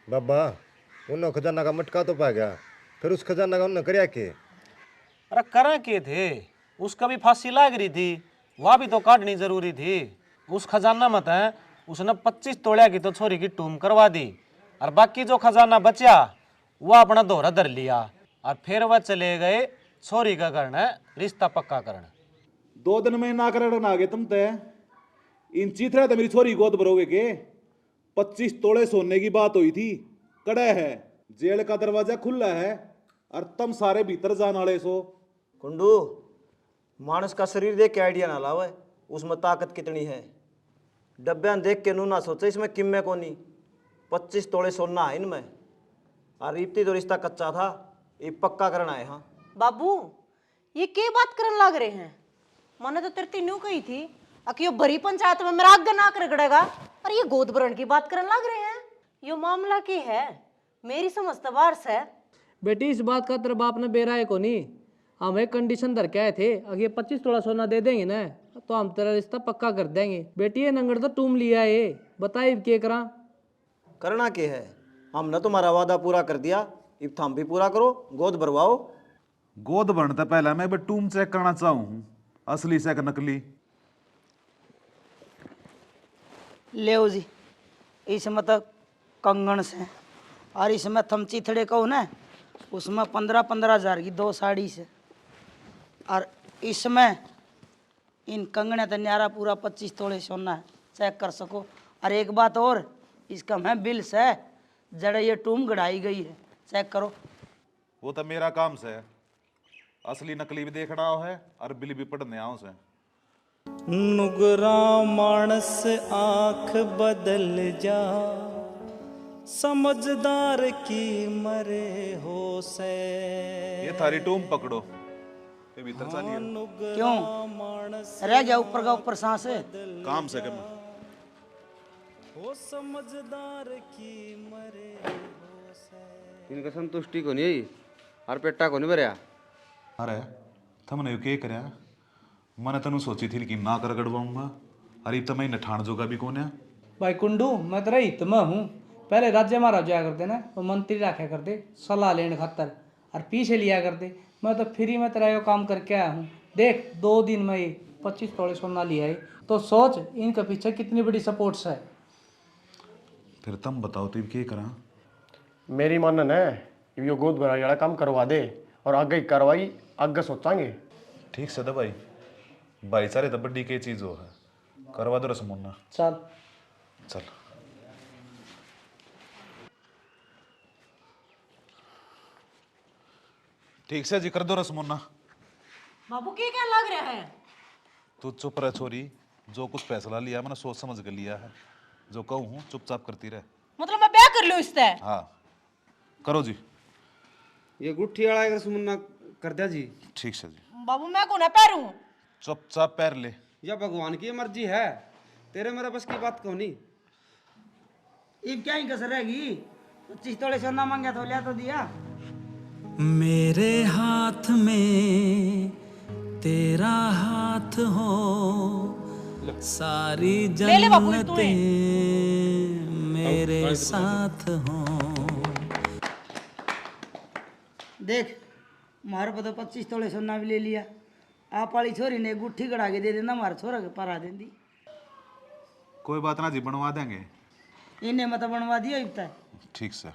बाबा उन खजाना का मटका तो पा गया, फिर उस खजाना का उन्होंने करया के। अरे करा के थे, उसका भी फांसी लाग रही थी, वह भी तो काटनी जरूरी थी। उस खजाना मत है उसने 25 तोड़िया की तो छोरी की टूम करवा दी, और बाकी जो खजाना बचा वह अपना दोहरा धर लिया, और फिर वह चले गए छोरी का करना रिश्ता पक्का करना। 2 दिन में ना कर ना गए तुम तय इन चीथरा तो मेरी छोरी गोद भरोगे के। 25 तोड़े सोने की बात हुई थी, कड़ा है, जेल का दरवाजा खुला है और तुम सारे भीतर जाने वाले सो। कुंडू मानस का शरीर देख के आइडिया ना लावे, उसमें ताकत कितनी है। डब्बियां देख के नू ना सोचे इसमें किम्मे कोनी। 25 तोड़े सोना है इनमें, और इतनी तो रिश्ता कच्चा था, ये पक्का करना है। हाँ बाबू ये के बात करने लग रहे हैं? मैंने तो तेरे तीनों कही थी कि यो भरी पंचायत में मेरा आगे नाक रगड़ेगा, और ये गोद भरण की बात करने लग रहे हैं। यो मामला की है, मेरी समझ तो बाहर से है। बेटी इस बात का तेरे बाप ने बेराए को नहीं, हम एक कंडीशन धर के आए थे, अगर ये 25 तोला सोना दे देंगे ना तो हम तेरा रिश्ता पक्का कर देंगे। बेटी ये नंगड़ तो टूम लिया है, बताइए के करा। करना के है, हमने तुम्हारा वादा पूरा कर दिया, अब तुम भी पूरा करो, गोद भरवाओ। गोद बनता पहले मैं टूम चेक करना चाहूँ, असली से नकली। ले जी, इसमें तो कंगन से, और इसमें थम चिथड़े कहो ना, उसमें 15-15 हज़ार की 2 साड़ी से, और इसमें इन कंगने तो न्यारा पूरा 25 तोले सोना है, चेक कर सको। और एक बात और, इसका मैं बिल से जड़े ये टूम गढ़ाई गई है, चेक करो। वो तो मेरा काम से है, असली नकली भी देखना है और बिल भी पढ़ने आओ से। नुगरा मानस आँख बदल जा, समझदार की मरे हो से। ये थारी टूम पकड़ो, ये भीतर चलिए। क्यों रह गया ऊपर का ऊपर सांस है? काम से कम हो समझदार की मरे हो से। इनका संतुष्टि को नहीं और पेटा को नहीं भरया। अरे तुमने के करया, मैंने तेन सोची थी कि ना कर गड़वाऊंगा, अरे तो मैं ठाण जोगा भी कौन है। भाई कुंडू मैं तेरा हित में हूँ, पहले राज्य महाराज जाया करते ना तो मंत्री रखा करते सलाह लेने खातर, और पीछे लिया करते। मैं तो फ्री में तेरा यो काम करके आया हूँ। देख 2 दिन में 25 तोले सोना लिया है, तो सोच इनके पीछे कितनी बड़ी सपोर्ट्स है। फिर तुम बताओ तो क्या करा। मेरी मानन है यो गोद भराई वाला काम करवा दे, और आगे की कार्रवाई आगे सोचांगे। ठीक से भाई, भाईचारे तो बड़ी के चीज हो है, करवा दो रसमुन्ना। चल चल ठीक से जी कर दो रसमुन्ना। बाबू के क्या लग रहा है? तू चुप रह छोरी, जो कुछ फैसला लिया मैंने सोच समझ कर लिया है, जो कहूँ चुपचाप करती रहे। मतलब मैं ब्याह कर लूं इससे? हाँ करो जी। ये गुट्ठी वाला अगर सुमन्ना कर दिया जी। ठीक से जी। बाबू मैं को ना पैरूं। चुपचाप पैर ले। या भगवान की मर्जी है, तेरे मेरे बस की बात कहो नहीं। अब क्या ही कसर रहेगी? 25 तोले सोना मांगा तो लिया तो दिया। मेरे हाथ में तेरा हाथ हो, सारी जन्नतें मेरे साथ हो। देख मारे पर तो 25 तोले सोना भी ले लिया, आप वाली छोरी ने गुट्ठी गड़ा के दे देना, हमारे छोरा के पर आ देंदी। कोई बात ना जी, बनवा देंगे। इन्हें मत बनवा दियो अब तक। ठीक से।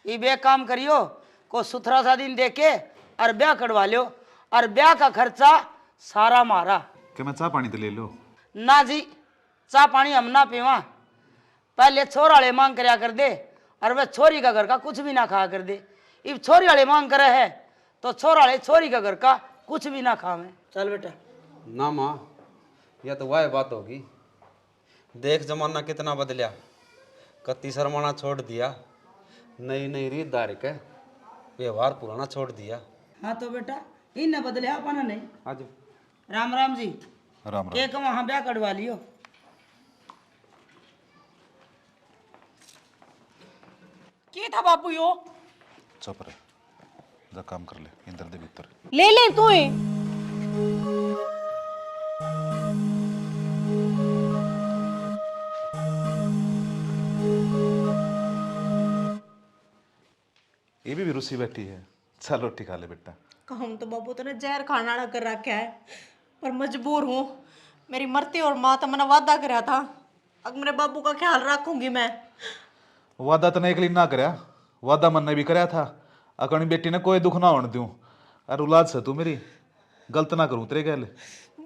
ये एक काम करियो, को सुथरा सा दिन देख के और ब्याह करवा लो, और ब्याह का खर्चा सारा मारा। क्या मैं चाह पानी तो ले लो? ना जी, चाह पानी हम ना पीवा, पहले छोर वाले मांग करया कर दे, और वह छोरी का घर का कुछ भी ना खा कर दे। अब छोरी वाले मांग करे है तो छोर वाले छोरी का घर का कुछ भी ना खावे। चल बेटा। ना माँ, यह तो वह बात होगी। देख जमाना कितना बदलिया, कत्ती शर्माना छोड़ दिया, नई नई रीत दार के व्यवहार पुराना छोड़ दिया। हाँ तो बेटा इन बदले अपना नहीं। आज राम राम जी। राम राम। एक वहाँ ब्याह करवा लियो। क्या था बापू यो? चुप रहे, जा काम कर ले, इंदर दे भीतर। ले ले तू ही। ये भी रुसी बैठी है, चल रोटी खा ले बेटा। हम तो बाबू तूने जहर खाना ना कर रखा है, पर मजबूर हूँ। मेरी मरती और माँ तो मैंने वादा कराया था, अब मेरे बाबू का ख्याल रखूंगी मैं। वादा तो एक ना करया, वादा मन ने भी कराया था, अकनी बेटी ने कोई दुख ना होने दूं, और औलाद से तू मेरी गलत ना करूं तेरे गल।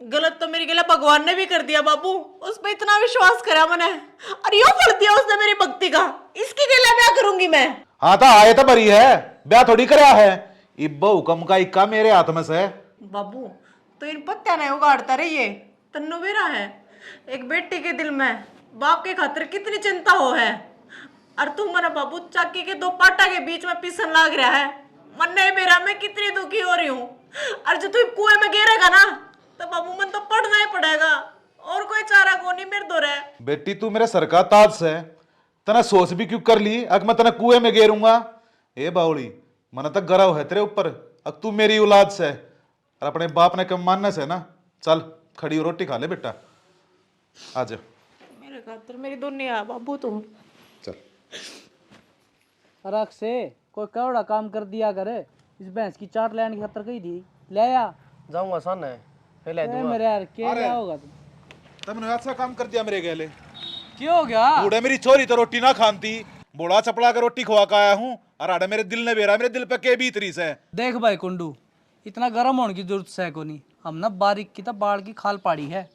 गलत तो मेरी गला भगवान ने भी कर दिया बाबू, उस पर इतना विश्वास करा मैंने, और यो फल दिया उसने मेरी भक्ति का। इसकी गला ब्याह करूंगी मैं। हाँ तो आए तो भरी है, ब्याह थोड़ी कराया है, इब्बा हुक्म का इक्का मेरे हाथ में से। बाबू तो इन पत्तियां नहीं उगाड़ता रहिए, तन्नू बेरा है। एक बेटी के दिल में बाप के खातिर कितनी चिंता हो है, और तू मना बाबू चक्की के दो पाटा के बीच में पिसन लाग रहा है। मन नहीं मेरा, मैं कितनी दुखी हो रही हूँ। और जो तू कुएं में गिरेगा ना तो बाबू मन तो पढ़ना ही पड़ेगा, और कोई चारा को नहीं मेरे दो रहे। बेटी तू मेरे सर का ताज से तना सोच भी क्यों कर ली अग मैं तना कुएं में गिरूंगा। ए बावली मन तक गरव है तेरे ऊपर, अग तू मेरी औलाद से और अपने बाप ने कम मानने से ना। चल खड़ी हो रोटी खा ले बेटा, आ जा। मेरे खातिर मेरी दुनिया बाबू तुम। चल रख से कोई कौड़ा काम कर दिया करे, इस भैंस की चाट लेने की खतर कही दी ले आ जाऊंगा सन है पहले दूंगा। मेरे यार क्या होगा तुम? तुमने ऐसा काम कर दिया मेरे गले। क्यों हो गया? बूढ़े मेरी छोरी तो रोटी ना खानती, बोड़ा चपड़ा के रोटी खवा के आया हूँ और आड़े मेरे दिल ने बेरा मेरे दिल पे के बीतरी से। देख भाई कुंडू, इतना गर्म होने की जरूरत है को नहीं। हम ना बारीक की तो बाढ़ की खाल पाड़ी है,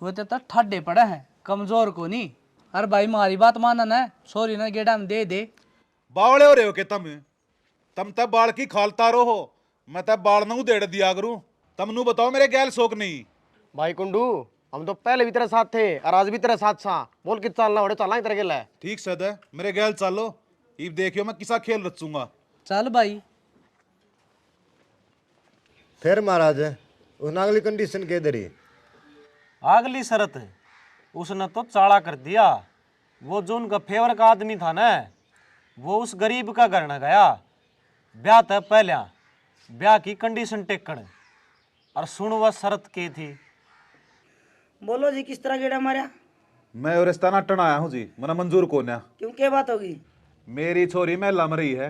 वो तो ठड्डे पड़े हैं, कमजोर को नहीं। अरे भाई मारी बात माना ना, सॉरी ना गेड़ा में दे दे। बावले हो रहे हो के तुम तब बाढ़ की खालता रहो, मैं तब बाढ़ नू देड़ दिया करूं। तुम नू बताओ मेरे गैल शोक नहीं। भाई कुंडू हम तो पहले भी तेरे साथ थे और आज भी तेरे साथ सा, बोल कि चलना होड़े चलना तेरे गेल है। ठीक सद है, मेरे गैल चलो, इब देखियो मैं किसा खेल रचूंगा। चल भाई। फिर महाराज उसने अगली कंडीशन के दरी? अगली शर्त उसने तो चाड़ा कर दिया। वो जो उनका फेवर का आदमी था ना, वो उस गरीब का घर न गया। ब्याह था पहले, ब्याह की कंडीशन टेकड़ और सुन वह शर्त के थी। बोलो जी किस तरह गेड़ा मारा? मैं और रिश्ता नाटन आया हूँ जी, मना मंजूर को ना। क्यों क्या बात होगी? मेरी छोरी में लम रही है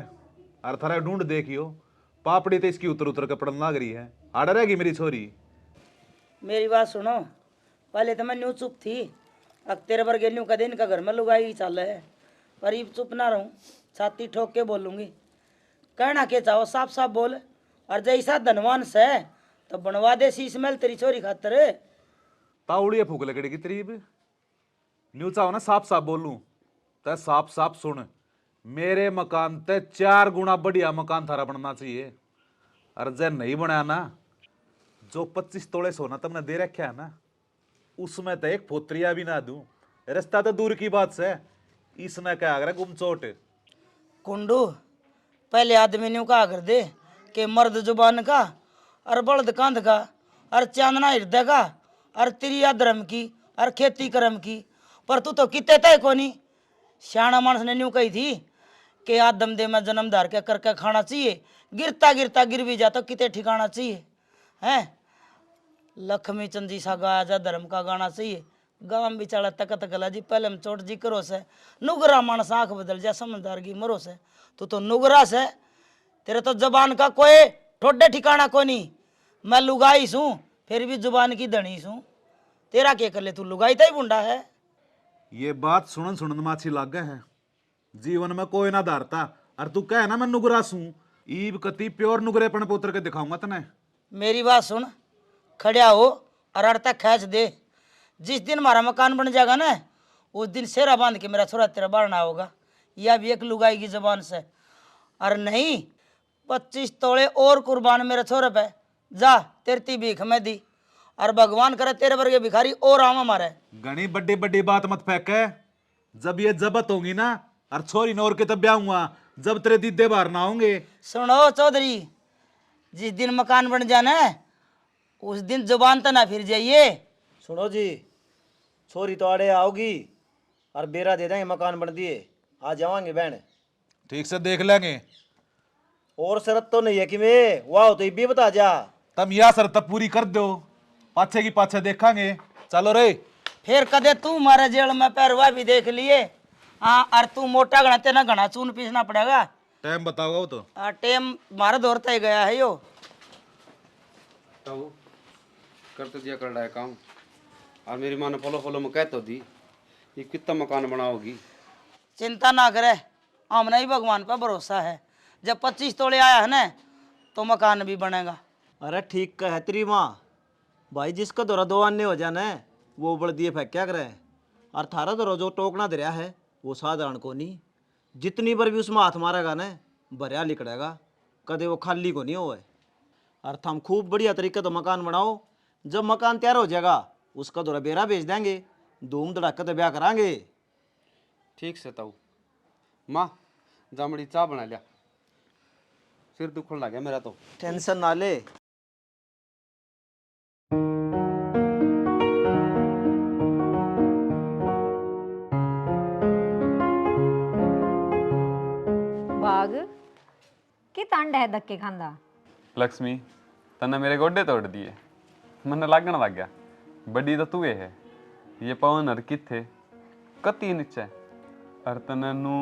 और थारा ढूंढ देखियो, पापड़ी तो इसकी उतर उतर के पड़न लग रही है। आड़ रहेगी मेरी छोरी। मेरी बात सुनो, पहले तो मैं न्यू चुप थी, अब तेरे वर्गे न्यू कदे इनका घर में लुगाई चल है, पर ये चुप ना रहूं, छाती ठोक के बोलूंगी। कहना के चाहो साफ साफ बोल, और जैसा धनवान से तो बनवा दे शीश महल तेरी छोरी खातर। ताउड़ी फूक लकड़ी की तरीब न्यू चाहो ना साफ साफ बोलूं तो साफ साफ सुन, मेरे मकान ते 4 गुना बढ़िया मकान थारा बनना चाहिए। और जब नहीं बनाया ना, जो 25 तोले सोना तुमने दे रखा है ना, उसमें तो एक फोत्रिया भी ना दूं। रिश्ता तो दूर की बात से, इसने क्या अगर गुमचोट। कुंडू पहले आदमी ने कहा कर दे कि मर्द जुबान का और बल्द कांध का और चांदना हृदय का और त्रिया धर्म की और खेती कर्म की, पर तू तो कितने तय को नहीं। सियाणा मानस ने न्यू कही थी कि आदम दे में जन्म धार के करके खाना चाहिए, गिरता गिरता गिर भी जा तो कितने ठिकाना चाहिए हैं। लक्ष्मी चंद जी सा गाया जा धर्म का गाना चाहिए। गांव बिचारा तकत गला जी पहले में चोट जी करो से, नुगरा मानस आंख बदल जा समझदार की मरो से। तू तो नुगरा से, तेरे तो जबान का कोई ठोडे ठिकाना को नहीं। मैं लुगाई सूं फिर भी जुबान की धनी सूं, तेरा क्या कर ले, तू लुगाई था ही बुंडा है। ये बात सुनन सुनन माछी लाग गए है, जीवन में कोई ना धारता और तू कह ना मैं नुगरा सूं, ईब कति प्योर नुगरेपन पे उतर के दिखाऊंगा तने। मेरी बात सुन, खड़ा हो और अड़ता खींच दे। जिस दिन हमारा मकान बन जाएगा ना, उस दिन सेरा बांध के मेरा छोरा तेरा बारना होगा, या भी एक लुगाई की जबान से। और नहीं 25 तोड़े और कुर्बान मेरे छोरे पे जा, तेरती भीख में दी, और भगवान करे तेरे वर्गे भिखारी और आवा मारे। घनी बड़ी बड़ी बात मत फेंके, जब ये जबत होगी ना और छोरी नौर के तब ब्याहूंगा, जब तेरे दीदे बाहर ना होंगे। सुनो चौधरी, जिस दिन मकान बन जाना उस दिन जुबान तो ना फिर जाइए। सुनो जी, छोरी तो आड़े आओगी और बेरा दे देंगे, मकान बन दिए आ जावांगे बहन। ठीक से देख लेंगे। और शरत तो नहीं है कि मैं वाह तो ये भी बता जा। तम यह शर्त पूरी कर दो, पाछे की पाछे देखांगे। चलो रे। फिर कदे तू मारे जेल में पैरवा भी देख लिए। हाँ, और तू मोटा घना तेना घना चून पीसना पड़ेगा। टाइम बताओ तो। टाइम मारा दौड़ता ही गया है यो। तो कर तो दिया कर रहा है काम, और मेरी माँ ने फॉलो फॉलो में कह तो दी, ये कितना मकान बनाओगी। चिंता ना करे, हमने ही भगवान पर भरोसा है। जब 25 तोड़े आया है ना, तो मकान भी बनेगा। अरे ठीक है तेरी माँ, भाई जिसका दौरा 2 आने हो जाना है वो उबड़ दिए फेंक क्या करे। और थारा दौरा जो टोकना दे रहा है वो साधारण को नहीं, जितनी बार भी उसमें हाथ मारेगा ना भरिया लिकड़ेगा, कदे वो खाली को नहीं होए। और हम खूब बढ़िया तरीके तो मकान बनाओ, जब मकान तैयार हो जाएगा उसका दौरा बेरा भेज देंगे, धूम धड़ाके तो ब्याह करांगे। ठीक से ताऊ, माँ जामड़ी चाय बना लिया, सिर दुखने लग गया मेरा तो। टेंशन ना ले। बाग की तांड है धक्के खांदा। लक्ष्मी तन्ने मेरे गोडे तोड़ दिए, मन लागण लग गया। बड़ी तो तू है, ये पवन हर किथे कति नीचे और तन्ने नू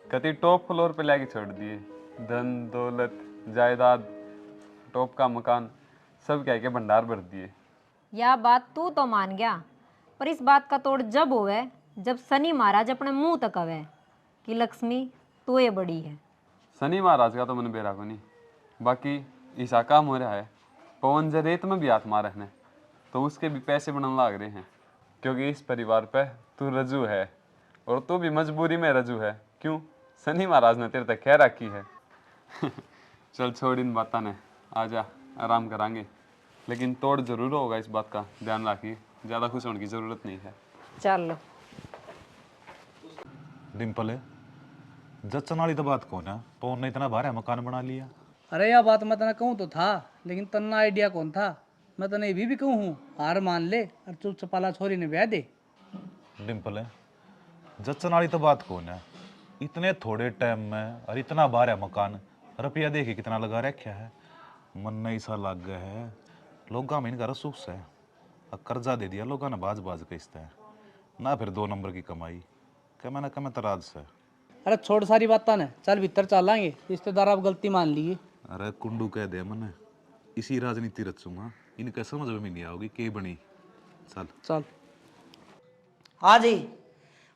कति टॉप फ्लोर पे लाके छोड़ दिए। धन दौलत जायदाद टॉप का मकान सब कह के भंडार भर दिए। यह बात तू तो मान गया, पर इस बात का तोड़ जब होवे जब शनि महाराज अपने मुंह तक कवे कि लक्ष्मी तू ये बड़ी है। शनि महाराज का तो मन बेरा को नहीं, बाकी ऐसा काम हो रहा है पवन जे रेत में भी हाथ मारे हैं तो उसके भी पैसे बनने लग रहे हैं, क्योंकि इस परिवार पे तू रजू है और तू भी मजबूरी में रजू है। क्यों? शनि महाराज ने तेरे तक कह रखी है। चल छोड़ इन बातों ने, आजा आराम करांगे, लेकिन तोड़ जरूर होगा, इस बात का ध्यान रखिए। ज़्यादा खुश होने की ज़रूरत नहीं है। चल डिम्पल जचन वाली तो बात कौन है, पवन ने इतना भारी मकान बना लिया। अरे यह बात मैं तना कहूँ तो था, लेकिन तन्ना आइडिया कौन था। मैं तने ये भी कहूँ हूँ, हार मान ले और चुप चपाला छोरी ने ब्याह दे। डिम्पल जचन वाली तो बात कौन है, इतने थोड़े टाइम में और इतना भारी मकान, रुपया देखिए कितना लगा रखा है। मन नहीं सा लग गया है, लोग में इनका सुख से कर्जा दे दिया लोगों ने बाज बाज किस्त है ना, फिर 2 नंबर की कमाई क्या मैंने कहा मैं तराज से। अरे छोड़ सारी बातें ने, चल भीतर चलांगे, रिश्तेदार अब गलती मान लिए। अरे कुंडू कह दे मैंने इसी राजनीति रचूंगा, इनके समझ में नहीं आओगी के बनी। चल चल। हाँ जी,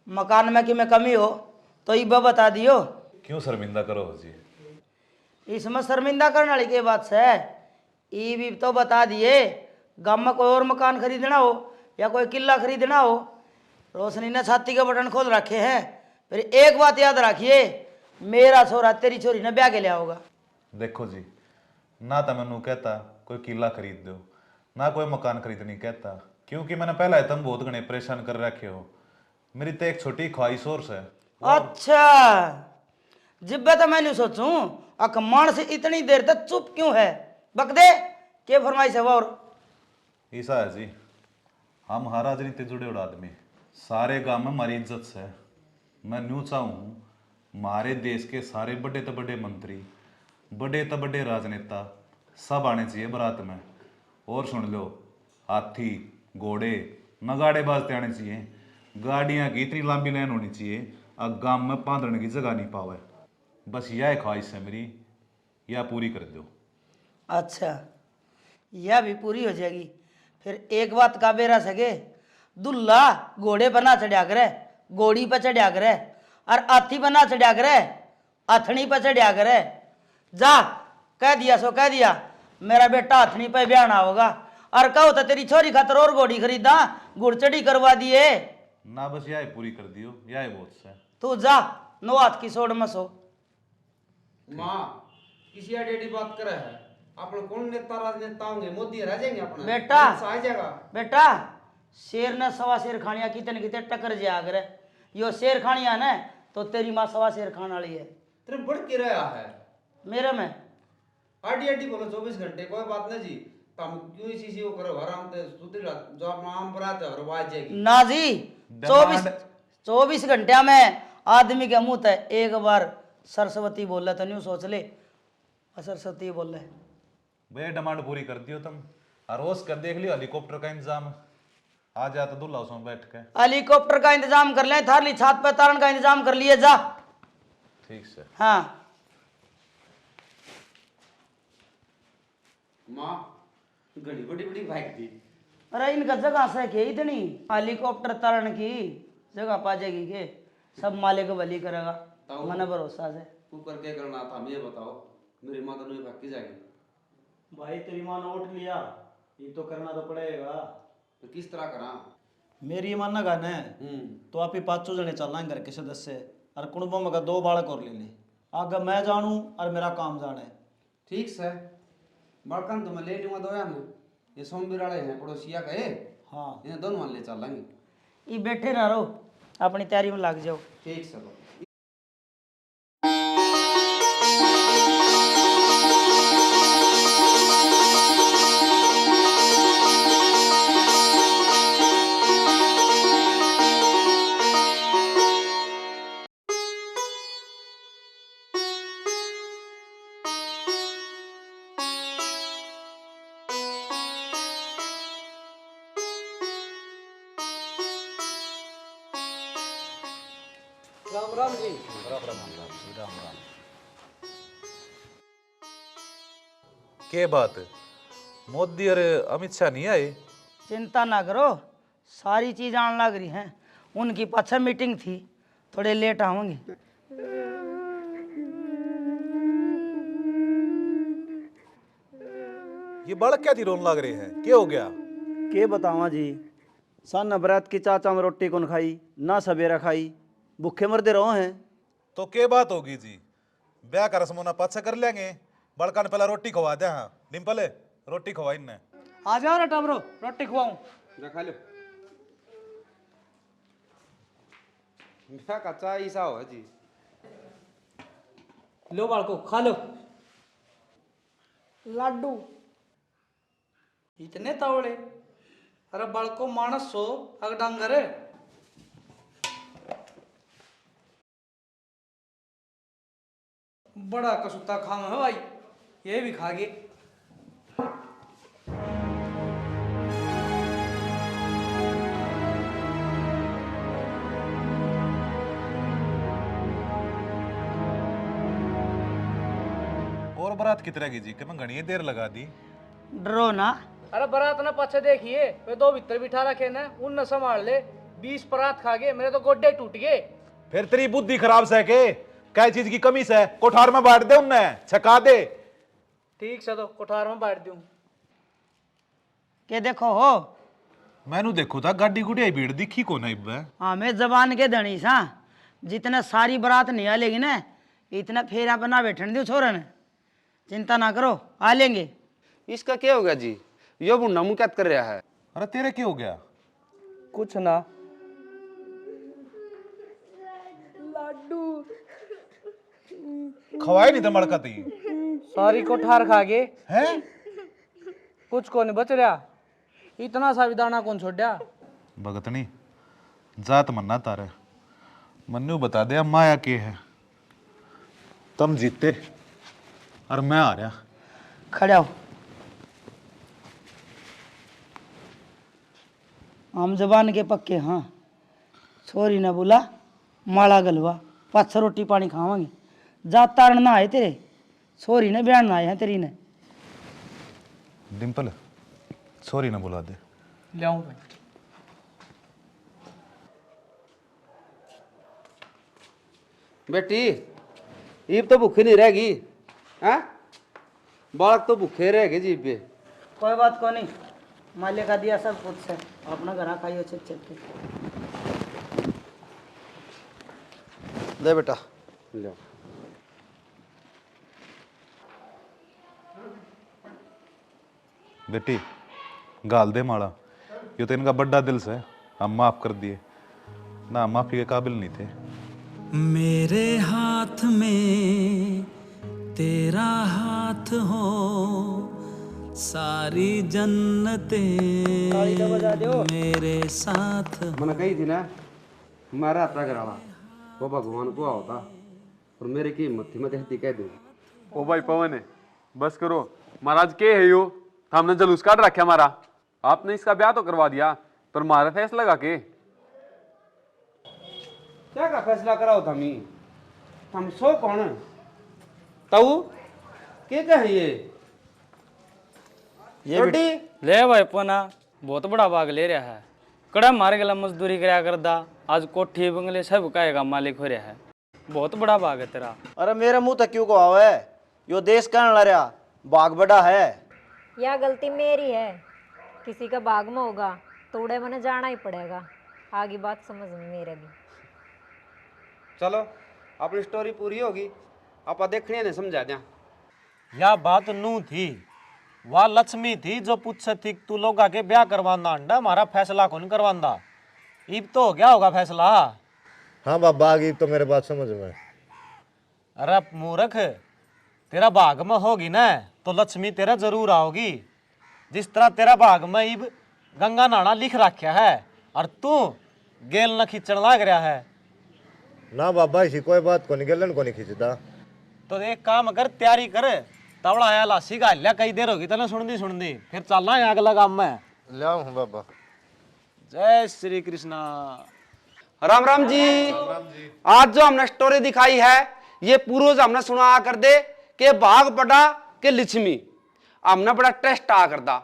मकान में कि में कमी हो तो ये बता दियो। क्यों शर्मिंदा करो जी? इसमें शर्मिंदा करने वाली के बात है, ये भी तो बता दिए। गांव में कोई और मकान खरीदना हो या कोई किला खरीदना हो, रोशनी ने छाती के बटन खोल रखे हैं। फिर एक बात याद रखिए, मेरा छोरा तेरी छोरी ने ब्याह के लिया होगा। देखो जी, ना तो मैनू कहता कोई किला खरीद दो, ना कोई मकान खरीदनी कहता, क्योंकि मैंने पहले तुम बहुत घने परेशान कर रखे हो। मेरी तो एक छोटी ख्वाहिश और है। अच्छा, जिब्बे तो मैंने सोचूं अकमान से इतनी देर तक चुप क्यों है, बक दे के फरमाइश है। और ऐसा है जी, हम हर राजनीति जुड़े उड़ आदमी, सारे गांव में हमारी इज्जत से। मैं न्यू चाहूँ हमारे देश के सारे बड़े तो बड़े मंत्री, बड़े तो बड़े राजनेता सब आने चाहिए बारात में। और सुन लो, हाथी घोड़े नगाड़े बाजते आने चाहिए, गाड़ियाँ की इतनी लंबी लाइन होनी चाहिए, अब गांव में पांदड़ने की जगह नहीं पावे। बस यह ख्वाहिश है मेरी, यह पूरी कर दो। अच्छा, यह भी पूरी हो जाएगी। फिर एक बात का बेरा सके, दुल्ला घोड़े पर ना चढ़िया करे, घोड़ी पर चढ़िया करे, और हाथी पर ना चढ़िया करे, अथनी पर चढ़िया करे। जा कह दिया सो कह दिया, मेरा बेटा अथनी पर ब्याह होगा। और कहो तो तेरी छोरी खातर और घोड़ी खरीदा, घुड़चड़ी करवा दिए ना। बस यह पूरी कर दियो, यह बहुत से। तू जा, नो हाथ की सोड़ में सो। माँ किसी डेडी बात करे है, अपन कौन नेता राजनेता होंगे, मोदी रह जाएंगे अपना बेटा आ जाएगा। बेटा, शेर ने सवा शेर खानिया कितने कितने टक्कर जा करे, यो शेर खानिया ने तो तेरी माँ सवा शेर खाने वाली है। तेरे बढ़ के रहा है मेरे में आटी आटी बोलो 24 घंटे, कोई बात नहीं जी। तुम क्यों इसी से वो करो, आराम से सुधर जो अपना आम पर आते हो आवाज जाएगी ना जी। 24 घंटे में आदमी के मुंह तक एक बार सरस्वती बोल तो न्यू सोच ले, सरस्वती बोल रहे भैया डिमांड पूरी कर दियो तुम। और रोज कर देख लियो हेलीकॉप्टर का इंतजाम आ जाता तो दूल्हा उसमें बैठ के। हेलीकॉप्टर का इंतजाम कर ले, थारली छत पे तारण का इंतजाम कर लिए जा। ठीक से। हाँ माँ घड़ी बड़ी बड़ी बाइक थी। अरे इनका जगह से के इतनी हेलीकॉप्टर तारण की जगह पा जाएगी के, सब मालिक भली करेगा, मैंने भरोसा से। तू करके करना था, मुझे बताओ, मेरी माँ तो नहीं भाग के जाएगी। भाई तेरी माँ ने उठ लिया, ये तो करना तो पड़ेगा। तो किस तरह करा? मेरी मानना गाने तो आप ही 5 जने चलना घर के सदस्य, और कुटुंबों में 2 बालक और ले ले। आगे मैं जानू और मेरा काम जाने। ठीक से बड़कन तो मैं ले लूंगा 2 में, ये सोमवीर वाले हैं पड़ोसिया का है। हाँ, इन्हें दोनों मान ले चल लेंगे। ये बैठे ना रहो, अपनी तैयारी में लग जाओ। ठीक से। राम राम जी। के बात मोदी और अमित शाह नहीं आए? चिंता ना करो, सारी चीज आने लग रही हैं। उनकी पाछा मीटिंग थी, थोड़े लेट आवेंगे। ये बालक क्या थी रोन लग रहे हैं, क्या हो गया? के बतावा जी, सन बरात की चाचा में रोटी कौन खाई ना सवेरा खाई, भूखे मरदे रहो हैं। तो क्या बात होगी जी, ब्याह का रस्म होना पाछा कर लेंगे, बड़का ने पहला रोटी खवा दे। हाँ डिम्पल रोटी खवा इनने। आ जाओ ना टमरो, रोटी खुआऊं। जा खा लो। क्या कच्चा ऐसा हो जी? लो बालको खा लो। लाडू इतने तवड़े, अरे बालको मानस सो अग डांगर है। बड़ा कसुता खाम है भाई, ये भी खा गए। और बारात की तरह की जी, कि मैं घनी देर लगा दी। डरो ना। अरे बारात ना पाछे देखिए, वे दो भीतर बिठा रखे ना, उन न संभाल ले। 20 परात खा गए, मेरे तो गोड्डे टूट गए। फिर तेरी बुद्धि खराब से के क्या चीज की कमी से कोठार में बांट दे, उनने छका दे। ठीक से तो कोठार में बैठ दूं। के देखो हो, मैनू देखो था गाड़ी गुड़िया भीड़ दिखी को नहीं बे। हमें जबान के धनी सा, जितना सारी बारात नहीं आ लेगी ना, इतना फेरा बना बैठने दो छोरा ने। चिंता ना करो, आ लेंगे। इसका क्या हो गया जी? यो बुढ़ा मुंह क्या कर रहा है? अरे तेरे क्या हो गया? कुछ ना। खवाए नहीं था मड़का ती सारी कोठार खा गए हैं? कुछ को नहीं बच रहा। इतना सा भी दाना कौन छोड़ा? भगतनी जात मन्ना तारे, मन्नू बता दे माया के है। तुम जीते और मैं आ रहा। खड़े हो। हम जबान के पक्के हाँ। छोरी ने बोला माला गलवा, पाछा रोटी पानी खावांगे। जात तारण ना आए तेरे, छोरी ने बयान ना आए हैं तेरी ने। डिम्पल सॉरी ना बुला दे। ले आऊं भाई। बेटी ईब तो भूखी नहीं रहेगी, हैं? बालक तो भूखे रहेगे जी पे। कोई बात को नहीं, मालिक का दिया सब कुछ है, अपना घर खाइयो छिप छिप के। ले बेटा ले। बेटी गाल दे माड़ा, ये तो इनका बड़ा दिल से हम माफ कर दिए ना, माफी के काबिल नहीं थे। मेरे हाथ में तेरा हाथ हो, सारी जन्नतें मेरे साथ। मैंने कही थी ना, हमारा हाथ करावा वो भगवान को होता, और मेरे की हिम्मत थी मैं कहती कह दूँ। ओ भाई पवन है, बस करो। महाराज के है यो, हमने जलूस काट रखा हमारा। आपने इसका ब्याह तो करवा दिया, पर हमारा फैसला लगा के क्या का फैसला कराओ थमी? हम सो कौन है ताऊ के कहे ये रोटी ले भाई पना, बहुत बड़ा भाग ले रहा है। कड़ा मार गला मजदूरी कराया करदा, आज कोठी बंगले सब का मालिक हो रहा है। बहुत बड़ा भाग है तेरा। अरे मेरे मुंह तक क्यों को आवे, यो देश कहने लग रहा बाग बड़ा है। या गलती मेरी है, किसी का बाग में होगा तो उड़े मैंने जाना ही पड़ेगा। आगे बात समझ में मेरे भी। चलो अपनी स्टोरी पूरी होगी, आप देखने ने समझा दिया। या बात नू थी, वह लक्ष्मी थी जो पूछ थी तू लोग आके ब्याह करवाना अंडा, हमारा फैसला कौन करवाना। इब तो हो गया होगा फैसला। हाँ बाबा आ गई तो मेरे बात समझ में। अरे मूर्ख, तेरा भाग में होगी ना तो लक्ष्मी तेरा जरूर आओगी। जिस तरह तेरा भाग में इब गंगा नाना लिख रखा है और तू गेल न खींचने लग रहा है। ना बाबा इसी कोई बात को नहीं, गलन को नहीं खींचता। तो एक काम कर, तैयारी कर, तवड़ा आया लासी का लिया, कई देर होगी तने सुन दी फिर चलना है अगला काम में। ले हूँ बाबा। जय श्री कृष्णा। राम राम जी। आज जो हमने स्टोरी दिखाई है ये पूर्वज हमने सुना कर दे के भाग पड़ा के लिच्छमी। हमने बड़ा टेस्ट आ करता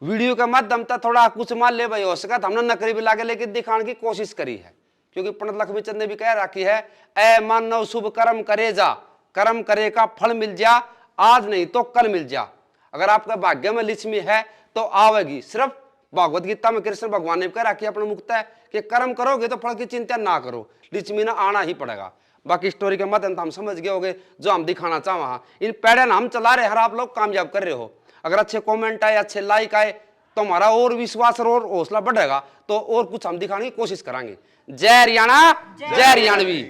वीडियो के माध्यम तक थोड़ा कुछ मान ले भाई हो सका तो हमने नकरी भी लाके लेके दिखाने की कोशिश करी है, क्योंकि पंडित लक्ष्मीचंद ने भी कह रखी है, ए मानव शुभ कर्म करे जा, कर्म करे का फल मिल जा, आज नहीं तो कल मिल जा। अगर आपका भाग्य में लिच्छमी है तो आवेगी। सिर्फ भागवत गीता में कृष्ण भगवान ने कह रखी है अपने मुक्त है कि कर्म करोगे तो फल की चिंता ना करो, लिच्छमी ना आना ही पड़ेगा। बाकी स्टोरी के माध्यम हम समझ गए होंगे जो हम दिखाना चाहे। इन पैटर्न हम चला रहे, हर आप लोग कामयाब कर रहे हो। अगर अच्छे कमेंट आए, अच्छे लाइक आए तो हमारा और विश्वास और हौसला बढ़ेगा, तो और कुछ हम दिखाने की कोशिश करेंगे। जय हरियाणा, जय हरियाणवी।